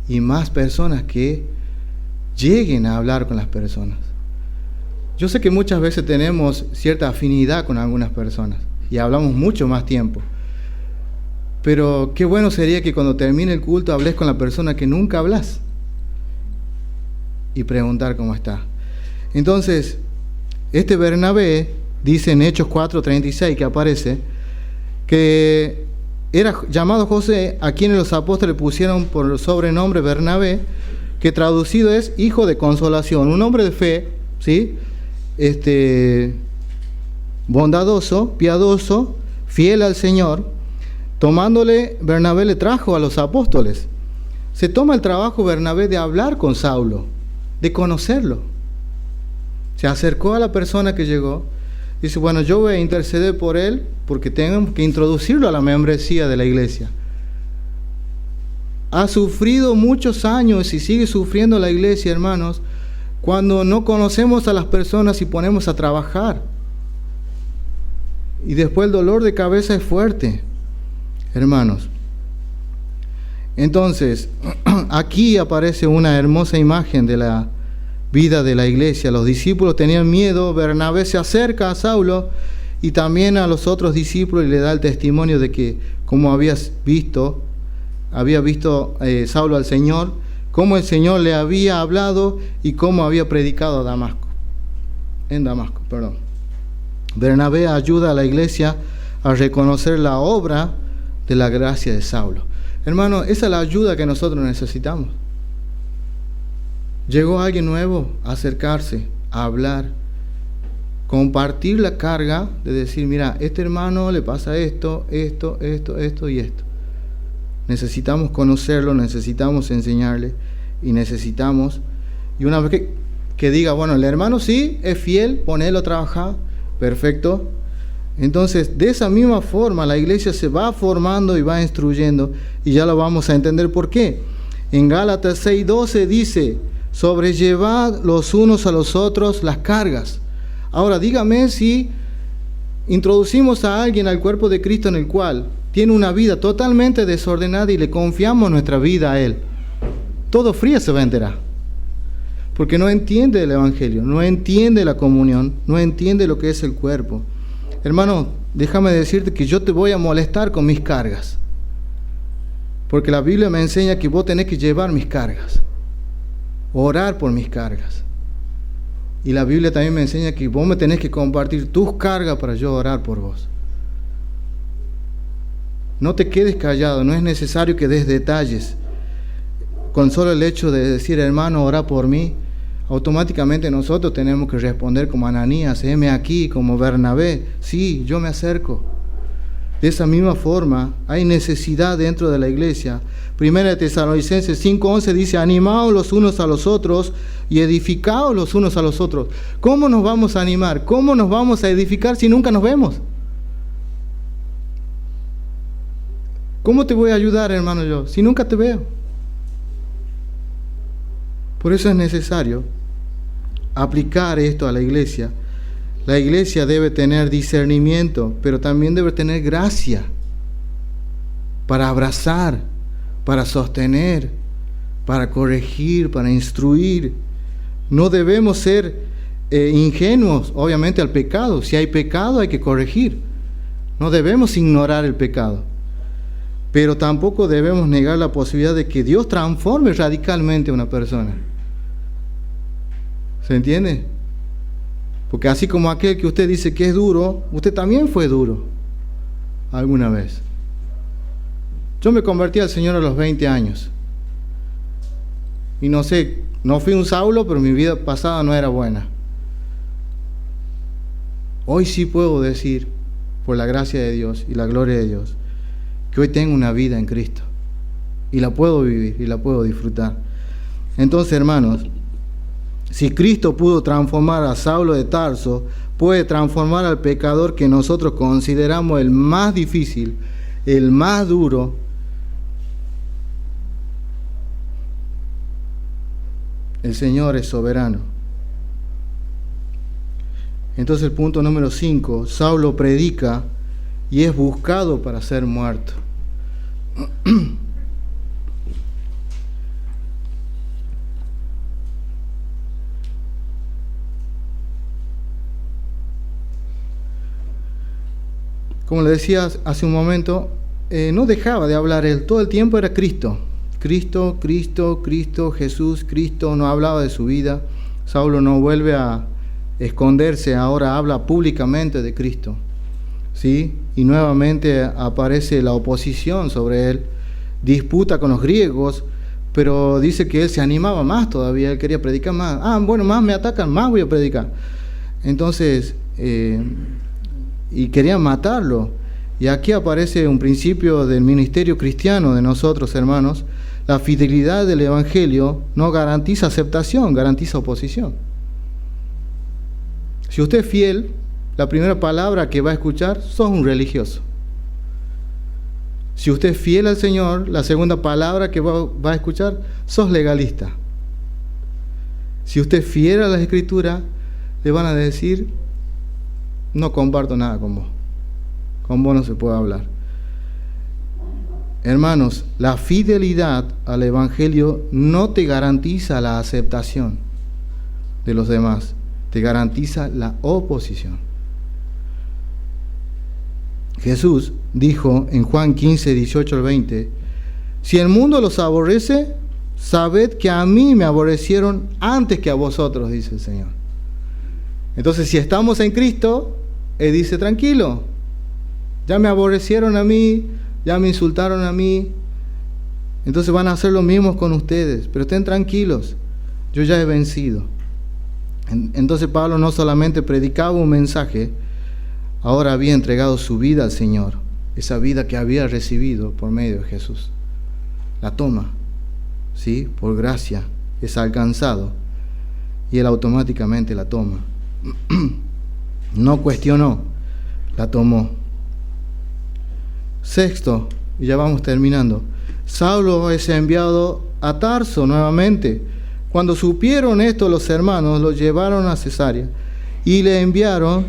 y más personas que lleguen a hablar con las personas. Yo sé que muchas veces tenemos cierta afinidad con algunas personas y hablamos mucho más tiempo. Pero qué bueno sería que cuando termine el culto hables con la persona que nunca hablas y preguntar cómo está. Entonces, Bernabé dice en Hechos 4:36 que aparece que era llamado José, a quienes los apóstoles pusieron por el sobrenombre Bernabé, que traducido es hijo de consolación, un hombre de fe, ¿sí? Bondadoso, piadoso, fiel al Señor. Tomándole, Bernabé le trajo a los apóstoles. Se toma el trabajo Bernabé de hablar con Saulo, de conocerlo. Se acercó a la persona que llegó. Dice, bueno, yo voy a interceder por él porque tengo que introducirlo a la membresía de la iglesia. Ha sufrido muchos años y sigue sufriendo la iglesia, hermanos, cuando no conocemos a las personas y ponemos a trabajar. Y después el dolor de cabeza es fuerte, hermanos. Entonces, aquí aparece una hermosa imagen de la vida de la iglesia. Los discípulos tenían miedo. Bernabé se acerca a Saulo y también a los otros discípulos y le da el testimonio de que como había visto Saulo al Señor, cómo el Señor le había hablado y cómo había predicado en Damasco. Bernabé ayuda a la iglesia a reconocer la obra de la gracia de Saulo. Hermano, esa es la ayuda que nosotros necesitamos. Llegó alguien nuevo a acercarse, a hablar, compartir la carga de decir, mira, este hermano le pasa esto y esto. Necesitamos conocerlo, necesitamos enseñarle. y necesitamos. Y una vez que diga, bueno, el hermano sí es fiel, ponelo a trabajar, perfecto. Entonces, de esa misma forma, la iglesia se va formando y va instruyendo, y ya lo vamos a entender por qué. En Gálatas 6:12 dice, sobrellevad los unos a los otros las cargas. Ahora, dígame si introducimos a alguien al cuerpo de Cristo en el cual tiene una vida totalmente desordenada y le confiamos nuestra vida a él. Todo frío se va a enterar. Porque no entiende el Evangelio, no entiende la comunión, no entiende lo que es el cuerpo. Hermano, déjame decirte que yo te voy a molestar con mis cargas. Porque la Biblia me enseña que vos tenés que llevar mis cargas. Orar por mis cargas. Y la Biblia también me enseña que vos me tenés que compartir tus cargas para yo orar por vos. No te quedes callado, no es necesario que des detalles. Con solo el hecho de decir, hermano, ora por mí, automáticamente nosotros tenemos que responder como Ananías, heme aquí, como Bernabé, sí, yo me acerco. De esa misma forma, hay necesidad dentro de la iglesia. Primera de Tesalonicenses 5:11 dice, animaos los unos a los otros y edificaos los unos a los otros. ¿Cómo nos vamos a animar? ¿Cómo nos vamos a edificar si nunca nos vemos? ¿Cómo te voy a ayudar, hermano, yo, si nunca te veo? Por eso es necesario aplicar esto a la iglesia. La iglesia debe tener discernimiento, pero también debe tener gracia para abrazar, para sostener, para corregir, para instruir. No debemos ser ingenuos, obviamente, al pecado. Si hay pecado, hay que corregir. No debemos ignorar el pecado. Pero tampoco debemos negar la posibilidad de que Dios transforme radicalmente a una persona. ¿Se entiende? Porque así como aquel que usted dice que es duro, usted también fue duro alguna vez. Yo me convertí al Señor a los 20 años. Y no sé, no fui un Saulo, pero mi vida pasada no era buena. Hoy sí puedo decir, por la gracia de Dios y la gloria de Dios, que hoy tengo una vida en Cristo. Y la puedo vivir y la puedo disfrutar. Entonces, hermanos, si Cristo pudo transformar a Saulo de Tarso, puede transformar al pecador que nosotros consideramos el más difícil, el más duro. El Señor es soberano. Entonces el punto número 5, Saulo predica y es buscado para ser muerto. Como le decía hace un momento, no dejaba de hablar él, todo el tiempo era Cristo. Cristo, Cristo, Cristo, Jesús, Cristo, no hablaba de su vida. Saulo no vuelve a esconderse, ahora habla públicamente de Cristo. ¿Sí? Y nuevamente aparece la oposición sobre él, disputa con los griegos, pero dice que él se animaba más todavía, él quería predicar más. Bueno, más me atacan, más voy a predicar. Entonces, y querían matarlo. Y aquí aparece un principio del ministerio cristiano de nosotros, hermanos. La fidelidad del Evangelio no garantiza aceptación, garantiza oposición. Si usted es fiel, la primera palabra que va a escuchar, sos un religioso. Si usted es fiel al Señor, la segunda palabra que va a escuchar, sos legalista. Si usted es fiel a la Escritura, le van a decir, no comparto nada con vos no se puede hablar. Hermanos, la fidelidad al Evangelio no te garantiza la aceptación de los demás, te garantiza la oposición. Jesús dijo en Juan 15, 18 al 20, si el mundo los aborrece, sabed que a mí me aborrecieron antes que a vosotros, dice el Señor. Entonces, si estamos en Cristo, Él dice, tranquilo, ya me aborrecieron a mí, ya me insultaron a mí, entonces van a hacer lo mismo con ustedes, pero estén tranquilos, yo ya he vencido. Entonces Pablo no solamente predicaba un mensaje, ahora había entregado su vida al Señor, esa vida que había recibido por medio de Jesús. La toma, ¿sí? Por gracia es alcanzado y él automáticamente la toma. No cuestionó, la tomó. Sexto, y ya vamos terminando. Saulo es enviado a Tarso nuevamente. Cuando supieron esto los hermanos, lo llevaron a Cesarea y le enviaron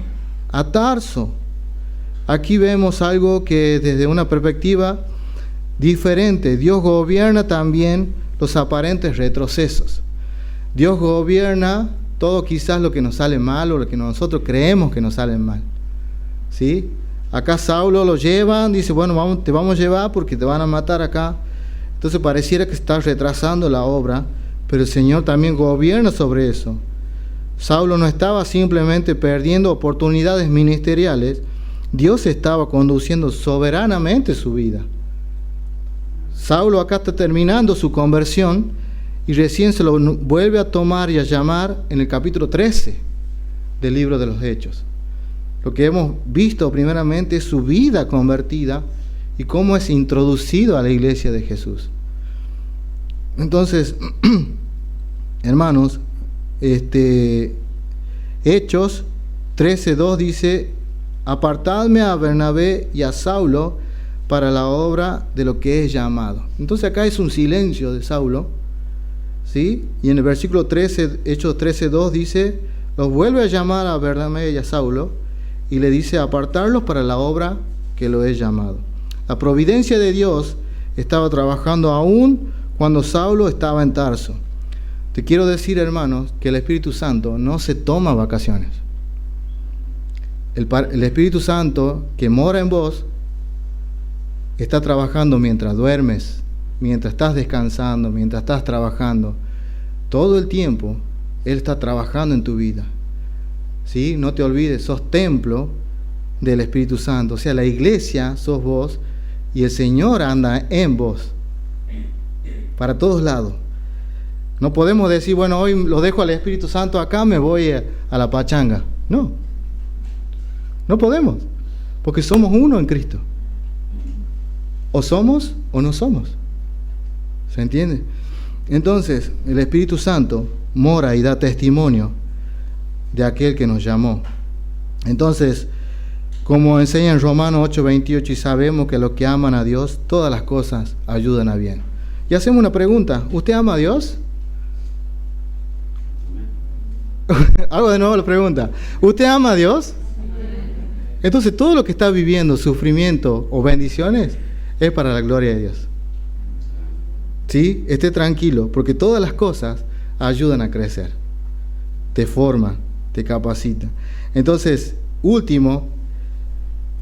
a Tarso. Aquí vemos algo que desde una perspectiva diferente. Dios gobierna también los aparentes retrocesos. Dios gobierna todo quizás lo que nos sale mal o lo que nosotros creemos que nos sale mal. ¿Sí? Acá Saulo lo llevan, dice, bueno, te vamos a llevar porque te van a matar acá. Entonces pareciera que está retrasando la obra, pero el Señor también gobierna sobre eso. Saulo no estaba simplemente perdiendo oportunidades ministeriales, Dios estaba conduciendo soberanamente su vida. Saulo acá está terminando su conversión y recién se lo vuelve a tomar y a llamar en el capítulo 13 del libro de los Hechos. Lo que hemos visto primeramente es su vida convertida y cómo es introducido a la iglesia de Jesús. Entonces, hermanos, Hechos 13:2 dice: apartadme a Bernabé y a Saulo para la obra de lo que es llamado. Entonces acá es un silencio de Saulo, ¿sí? Y en el versículo 13, Hechos 13:2 dice, los vuelve a llamar a Bernabé y a Saulo y le dice apartarlos para la obra que lo es llamado. La providencia de Dios estaba trabajando aún cuando Saulo estaba en Tarso. Te quiero decir, hermanos, que el Espíritu Santo no se toma vacaciones. El Espíritu Santo que mora en vos está trabajando mientras duermes, mientras estás descansando, mientras estás trabajando. Todo el tiempo Él está trabajando en tu vida. ¿Sí? No te olvides, sos templo del Espíritu Santo. O sea, la iglesia sos vos y el Señor anda en vos. Para todos lados. No podemos decir, bueno, hoy lo dejo al Espíritu Santo acá, me voy a la pachanga. No. No podemos. Porque somos uno en Cristo. O somos o no somos. ¿Se entiende? Entonces, el Espíritu Santo mora y da testimonio de aquel que nos llamó. Entonces, como enseña en Romanos 8:28, y sabemos que los que aman a Dios, todas las cosas ayudan a bien. Y hacemos una pregunta: ¿usted ama a Dios? Hago de nuevo la pregunta: ¿usted ama a Dios? Entonces todo lo que está viviendo, sufrimiento o bendiciones, es para la gloria de Dios. ¿Sí? Esté tranquilo, porque todas las cosas ayudan a crecer, te forman, te capacitan. Entonces, último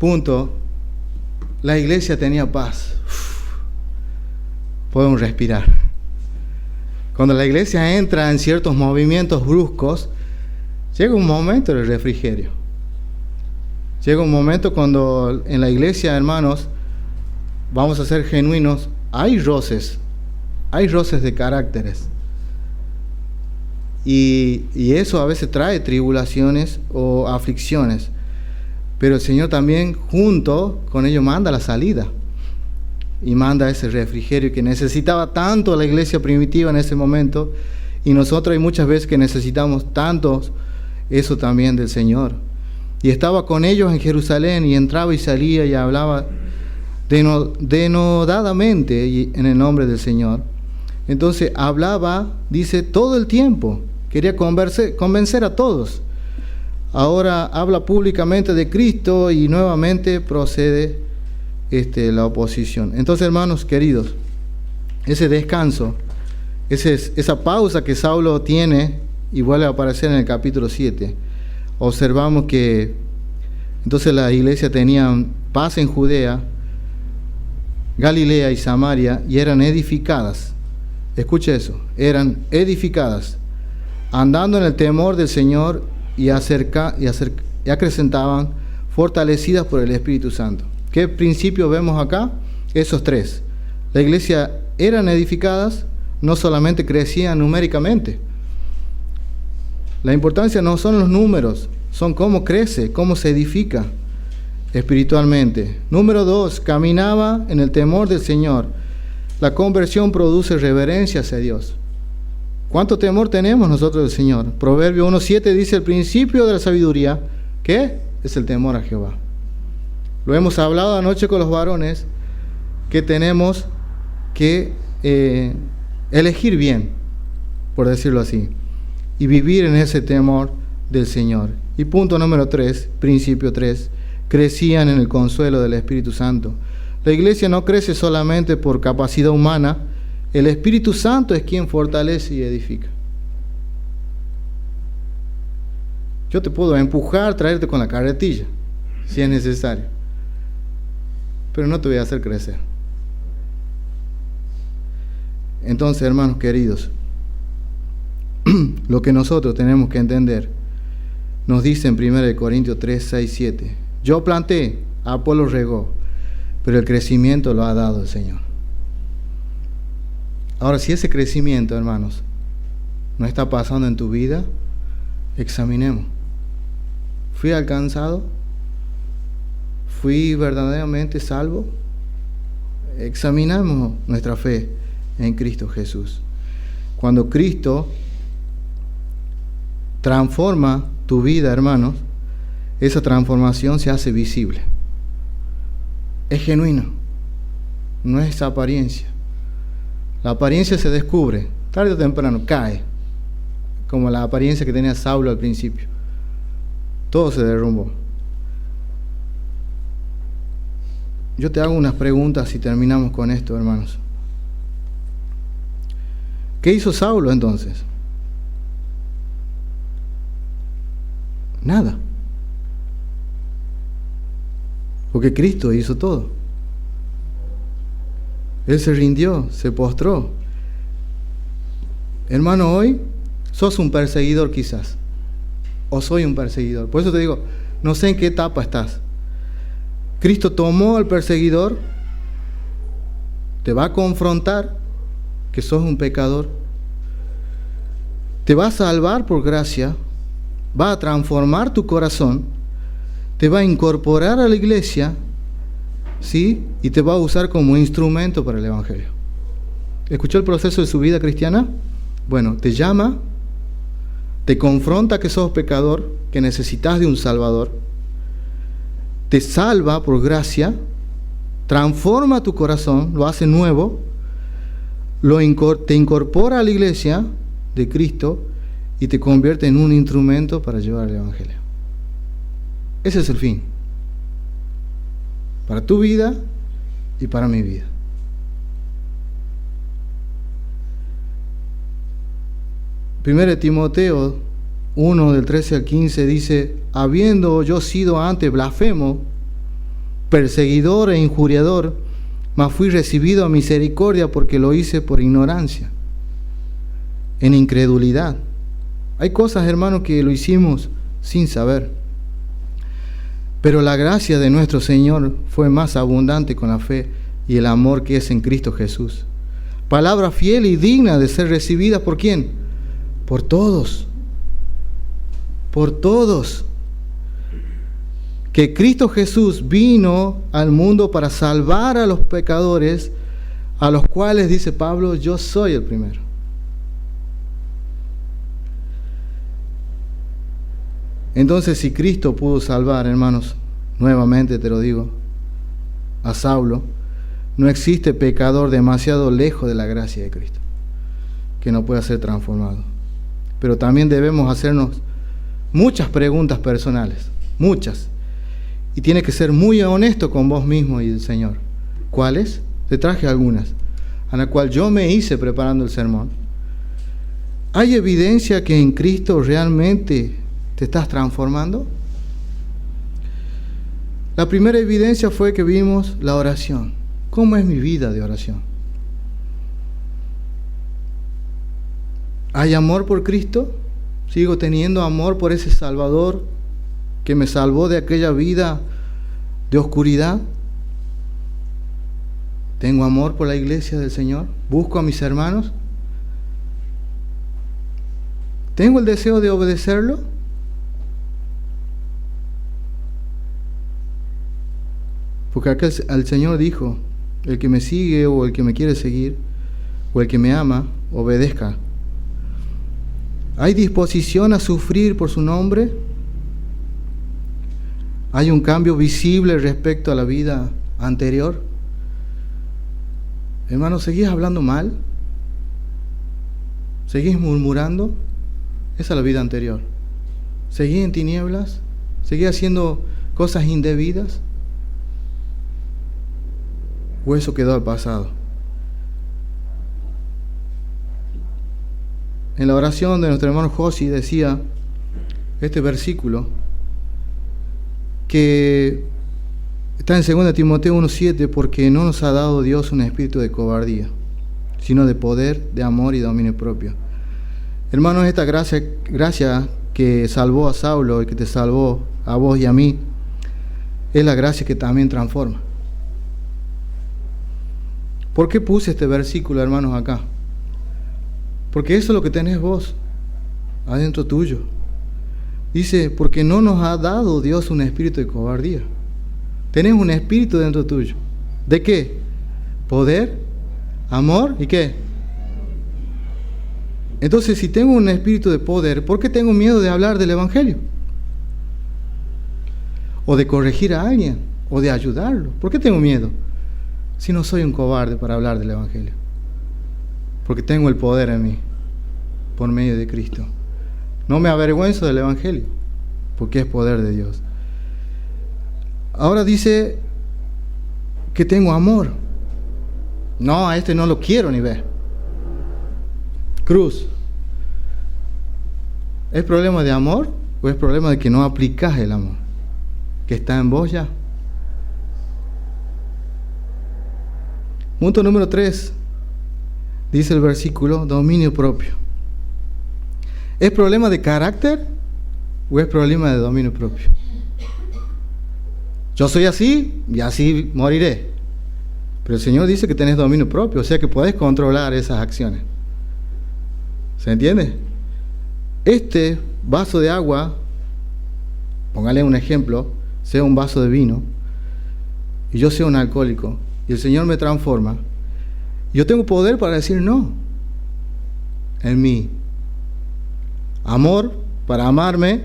punto, la iglesia tenía paz. Podemos respirar. Cuando la iglesia entra en ciertos movimientos bruscos, llega un momento de refrigerio. Llega un momento cuando en la iglesia, hermanos, vamos a ser genuinos, hay roces de caracteres. Y eso a veces trae tribulaciones o aflicciones. Pero el Señor también junto con ello manda la salida. Y manda ese refrigerio que necesitaba tanto la iglesia primitiva en ese momento. Y nosotros hay muchas veces que necesitamos tanto eso también del Señor. Y estaba con ellos en Jerusalén y entraba y salía y hablaba denodadamente y en el nombre del Señor. Entonces hablaba, dice, todo el tiempo. Quería convencer a todos. Ahora habla públicamente de Cristo y nuevamente procede la oposición. Entonces, hermanos queridos, ese descanso, esa pausa que Saulo tiene y vuelve a aparecer en el capítulo 7, observamos que entonces la iglesia tenía paz en Judea, Galilea y Samaria, y eran edificadas. Escuche eso, eran edificadas, andando en el temor del Señor y acrecentaban, fortalecidas por el Espíritu Santo. ¿Qué principio vemos acá? Esos tres. La iglesia eran edificadas, no solamente crecían numéricamente. La importancia no son los números, son cómo crece, cómo se edifica espiritualmente. Número 2, caminaba en el temor del Señor. La conversión produce reverencia hacia Dios. ¿Cuánto temor tenemos nosotros del Señor? Proverbio 1:7 dice: el principio de la sabiduría, ¿qué? Es el temor a Jehová. Lo hemos hablado anoche con los varones, que tenemos que elegir bien, por decirlo así, y vivir en ese temor del Señor. Y punto número 3, principio 3, crecían en el consuelo del Espíritu Santo. La iglesia no crece solamente por capacidad humana, el Espíritu Santo es quien fortalece y edifica. Yo te puedo empujar, traerte con la carretilla, si es necesario, pero no te voy a hacer crecer. Entonces, hermanos queridos, lo que nosotros tenemos que entender, nos dice en 1 Corintios 3, 6, 7, yo planté, Apolo regó, pero el crecimiento lo ha dado el Señor. Ahora, si ese crecimiento, hermanos, no está pasando en tu vida, examinemos. ¿Fui alcanzado? ¿Fui verdaderamente salvo? Examinamos nuestra fe en Cristo Jesús. Cuando Cristo transforma tu vida, hermanos, esa transformación se hace visible. Es genuino, no es apariencia. La apariencia se descubre, tarde o temprano cae, como la apariencia que tenía Saulo al principio. Todo se derrumbó. Yo te hago unas preguntas y terminamos con esto, hermanos. ¿Qué hizo Saulo entonces? Nada. Porque Cristo hizo todo. Él se rindió, se postró. Hermano, hoy sos un perseguidor quizás. O soy un perseguidor. Por eso te digo, no sé en qué etapa estás. Cristo tomó al perseguidor, te va a confrontar que sos un pecador, te va a salvar por gracia, va a transformar tu corazón, te va a incorporar a la iglesia, ¿sí? Y te va a usar como instrumento para el Evangelio. ¿Escuchó el proceso de su vida cristiana? Bueno, te llama, te confronta que sos pecador, que necesitas de un Salvador, te salva por gracia, transforma tu corazón, lo hace nuevo, te incorpora a la iglesia de Cristo y te convierte en un instrumento para llevar el Evangelio. Ese es el fin. Para tu vida y para mi vida. Primero de Timoteo 1, del 13 al 15 dice: habiendo yo sido antes blasfemo, perseguidor e injuriador, mas fui recibido a misericordia porque lo hice por ignorancia, en incredulidad. Hay cosas, hermanos, que lo hicimos sin saber. Pero la gracia de nuestro Señor fue más abundante con la fe y el amor que es en Cristo Jesús. Palabra fiel y digna de ser recibida ¿por quién? Por todos. Por todos. Que Cristo Jesús vino al mundo para salvar a los pecadores, a los cuales, dice Pablo, yo soy el primero. Entonces, si Cristo pudo salvar, hermanos, nuevamente te lo digo, a Saulo, no existe pecador demasiado lejos de la gracia de Cristo que no pueda ser transformado. Pero también debemos hacernos muchas preguntas personales, muchas. Y tienes que ser muy honesto con vos mismo y el Señor. ¿Cuáles? Te traje algunas, a la cual yo me hice preparando el sermón. ¿Hay evidencia que en Cristo realmente te estás transformando? La primera evidencia fue que vimos la oración. ¿Cómo es mi vida de oración? ¿Hay amor por Cristo? ¿Sigo teniendo amor por ese Salvador que me salvó de aquella vida de oscuridad? ¿Tengo amor por la iglesia del Señor? ¿Busco a mis hermanos? ¿Tengo el deseo de obedecerlo? Porque aquel, el Señor dijo El que me sigue o el que me quiere seguir o el que me ama, obedezca. ¿Hay disposición a sufrir por su nombre? ¿Hay un cambio visible respecto a la vida anterior? Hermano, ¿seguís hablando mal? ¿Seguís murmurando? Esa es la vida anterior. ¿Seguís en tinieblas? ¿Seguís haciendo cosas indebidas? ¿O eso quedó al pasado? En la oración de nuestro hermano Josi decía este versículo que está en 2 Timoteo 1:7, porque no nos ha dado Dios un espíritu de cobardía, sino de poder, de amor y dominio propio. Hermanos, esta gracia que salvó a Saulo y que te salvó a vos y a mí, es la gracia que también transforma. ¿Por qué puse este versículo, hermanos, acá? Porque eso es lo que tenés vos, adentro tuyo. Dice, porque no nos ha dado Dios un espíritu de cobardía. Tenés un espíritu dentro tuyo. ¿De qué? Poder, amor y ¿qué? Entonces, si tengo un espíritu de poder, ¿por qué tengo miedo de hablar del Evangelio? O de corregir a alguien, o de ayudarlo. ¿Por qué tengo miedo? Si no soy un cobarde para hablar del Evangelio. Porque tengo el poder en mí, por medio de Cristo. No me avergüenzo del Evangelio, porque es poder de Dios. Ahora dice que tengo amor. No, a este no lo quiero ni ver. Cruz. ¿Es problema de amor o es problema de que no aplicás el amor que está en vos ya? Punto número 3. Dice el versículo, dominio propio. ¿Es problema de carácter o es problema de dominio propio? Yo soy así y así moriré. Pero el Señor dice que tenés dominio propio, o sea que podés controlar esas acciones. ¿Se entiende? Este vaso de agua, póngale un ejemplo, sea un vaso de vino, y yo sea un alcohólico, y el Señor me transforma, yo tengo poder para decir no en mí. Amor para amarme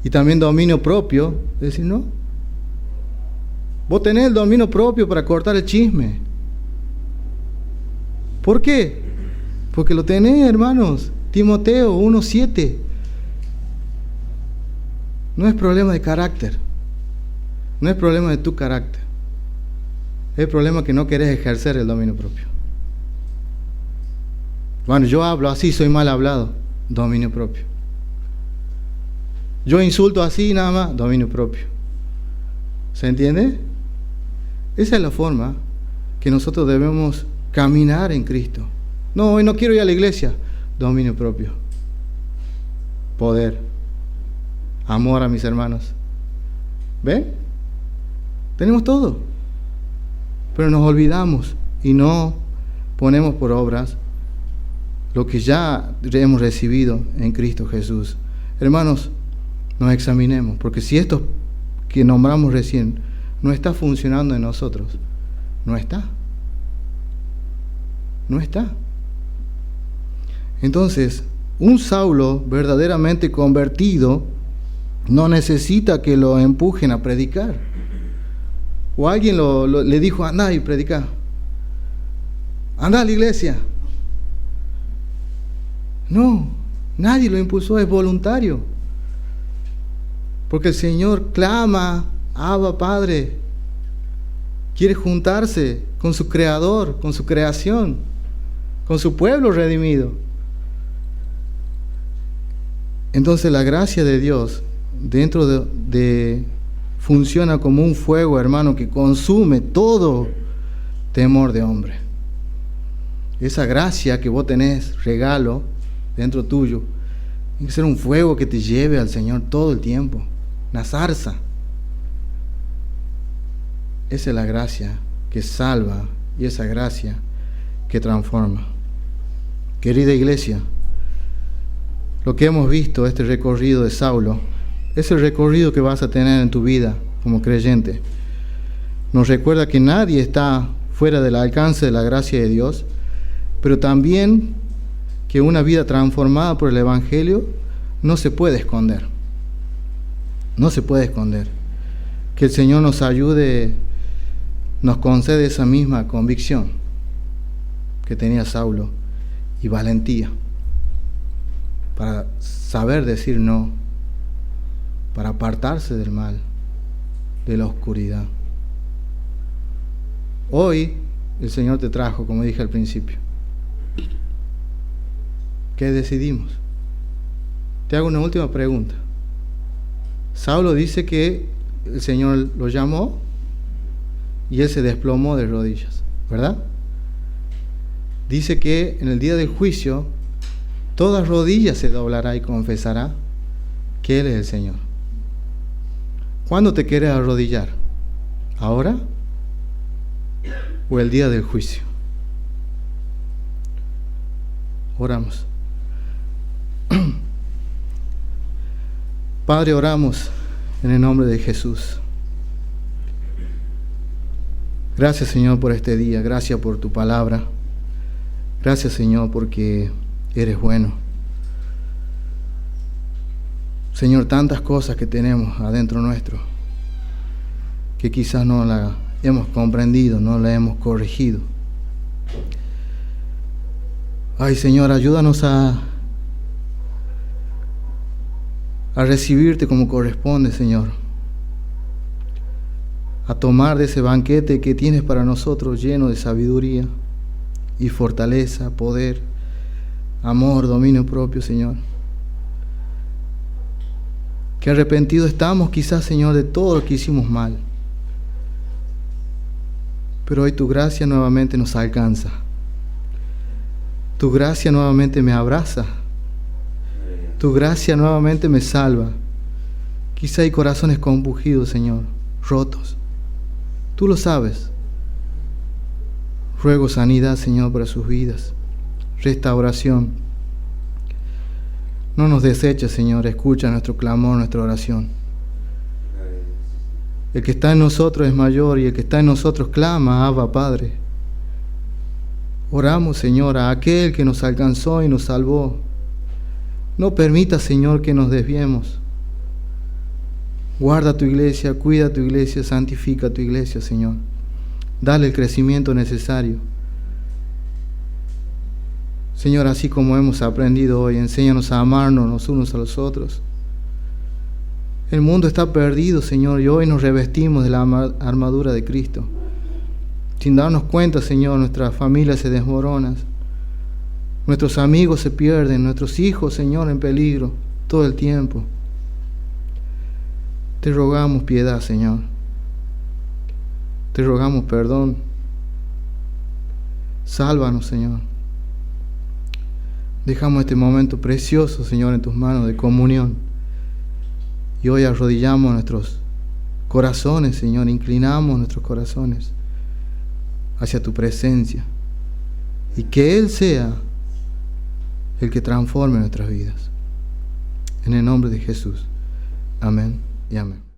y también dominio propio de decir no. Vos tenés el dominio propio para cortar el chisme. ¿Por qué? Porque lo tenés, hermanos. Timoteo 1:7. No es problema de carácter. No es problema de tu carácter. Es el problema que no querés ejercer el dominio propio. Bueno, yo hablo así, soy mal hablado. Dominio propio. Yo insulto así nada más, dominio propio. ¿Se entiende? Esa es la forma que nosotros debemos caminar en Cristo. No, hoy no quiero ir a la iglesia. Dominio propio. Poder. Amor a mis hermanos. ¿Ven? Tenemos todo. Pero nos olvidamos y no ponemos por obras lo que ya hemos recibido en Cristo Jesús. Hermanos, nos examinemos, porque si esto que nombramos recién no está funcionando en nosotros, no está. No está. Entonces, un Saulo verdaderamente convertido no necesita que lo empujen a predicar. O alguien le dijo, anda y predica. Anda a la iglesia. No, nadie lo impulsó, es voluntario. Porque el Señor clama, Abba Padre. Quiere juntarse con su Creador, con su creación, con su pueblo redimido. Entonces la gracia de Dios dentro de funciona como un fuego, hermano, que consume todo temor de hombre. Esa gracia que vos tenés, regalo, dentro tuyo, tiene que ser un fuego que te lleve al Señor todo el tiempo. Una zarza. Esa es la gracia que salva y esa gracia que transforma. Querida iglesia, lo que hemos visto, este recorrido de Saulo, es el recorrido que vas a tener en tu vida como creyente. Nos recuerda que nadie está fuera del alcance de la gracia de Dios, pero también que una vida transformada por el Evangelio no se puede esconder. No se puede esconder. Que el Señor nos ayude, nos concede esa misma convicción que tenía Saulo y valentía para saber decir no, para apartarse del mal, de la oscuridad. Hoy el Señor te trajo, como dije al principio. ¿Qué decidimos? Te hago una última pregunta. Saulo dice que el Señor lo llamó y él se desplomó de rodillas, ¿verdad? Dice que en el día del juicio toda rodilla se doblará y confesará que Él es el Señor. ¿Cuándo te quieres arrodillar? ¿Ahora? ¿O el día del juicio? Oramos. Padre, oramos en el nombre de Jesús. Gracias, Señor, por este día. Gracias por tu palabra. Gracias, Señor, porque eres bueno. Señor, tantas cosas que tenemos adentro nuestro que quizás no la hemos comprendido, no la hemos corregido. Ay, Señor, ayúdanos a recibirte como corresponde, Señor. A tomar de ese banquete que tienes para nosotros lleno de sabiduría y fortaleza, poder, amor, dominio propio, Señor. Que arrepentidos estamos quizás, Señor, de todo lo que hicimos mal. Pero hoy tu gracia nuevamente nos alcanza. Tu gracia nuevamente me abraza. Tu gracia nuevamente me salva. Quizá hay corazones compungidos, Señor, rotos. Tú lo sabes. Ruego sanidad, Señor, para sus vidas. Restauración. No nos deseches, Señor. Escucha nuestro clamor, nuestra oración. El que está en nosotros es mayor y el que está en nosotros clama, Abba, Padre. Oramos, Señor, a aquel que nos alcanzó y nos salvó. No permita, Señor, que nos desviemos. Guarda tu iglesia, cuida tu iglesia, santifica tu iglesia, Señor. Dale el crecimiento necesario. Señor, así como hemos aprendido hoy, enséñanos a amarnos los unos a los otros. El mundo está perdido, Señor, y hoy nos revestimos de la armadura de Cristo. Sin darnos cuenta, Señor, nuestra familia se desmorona. Nuestros amigos se pierden, nuestros hijos, Señor, en peligro todo el tiempo. Te rogamos piedad, Señor. Te rogamos perdón. Sálvanos, Señor. Dejamos este momento precioso, Señor, en tus manos de comunión. Y hoy arrodillamos nuestros corazones, Señor. Inclinamos nuestros corazones hacia tu presencia. Y que Él sea el que transforme nuestras vidas. En el nombre de Jesús. Amén y amén.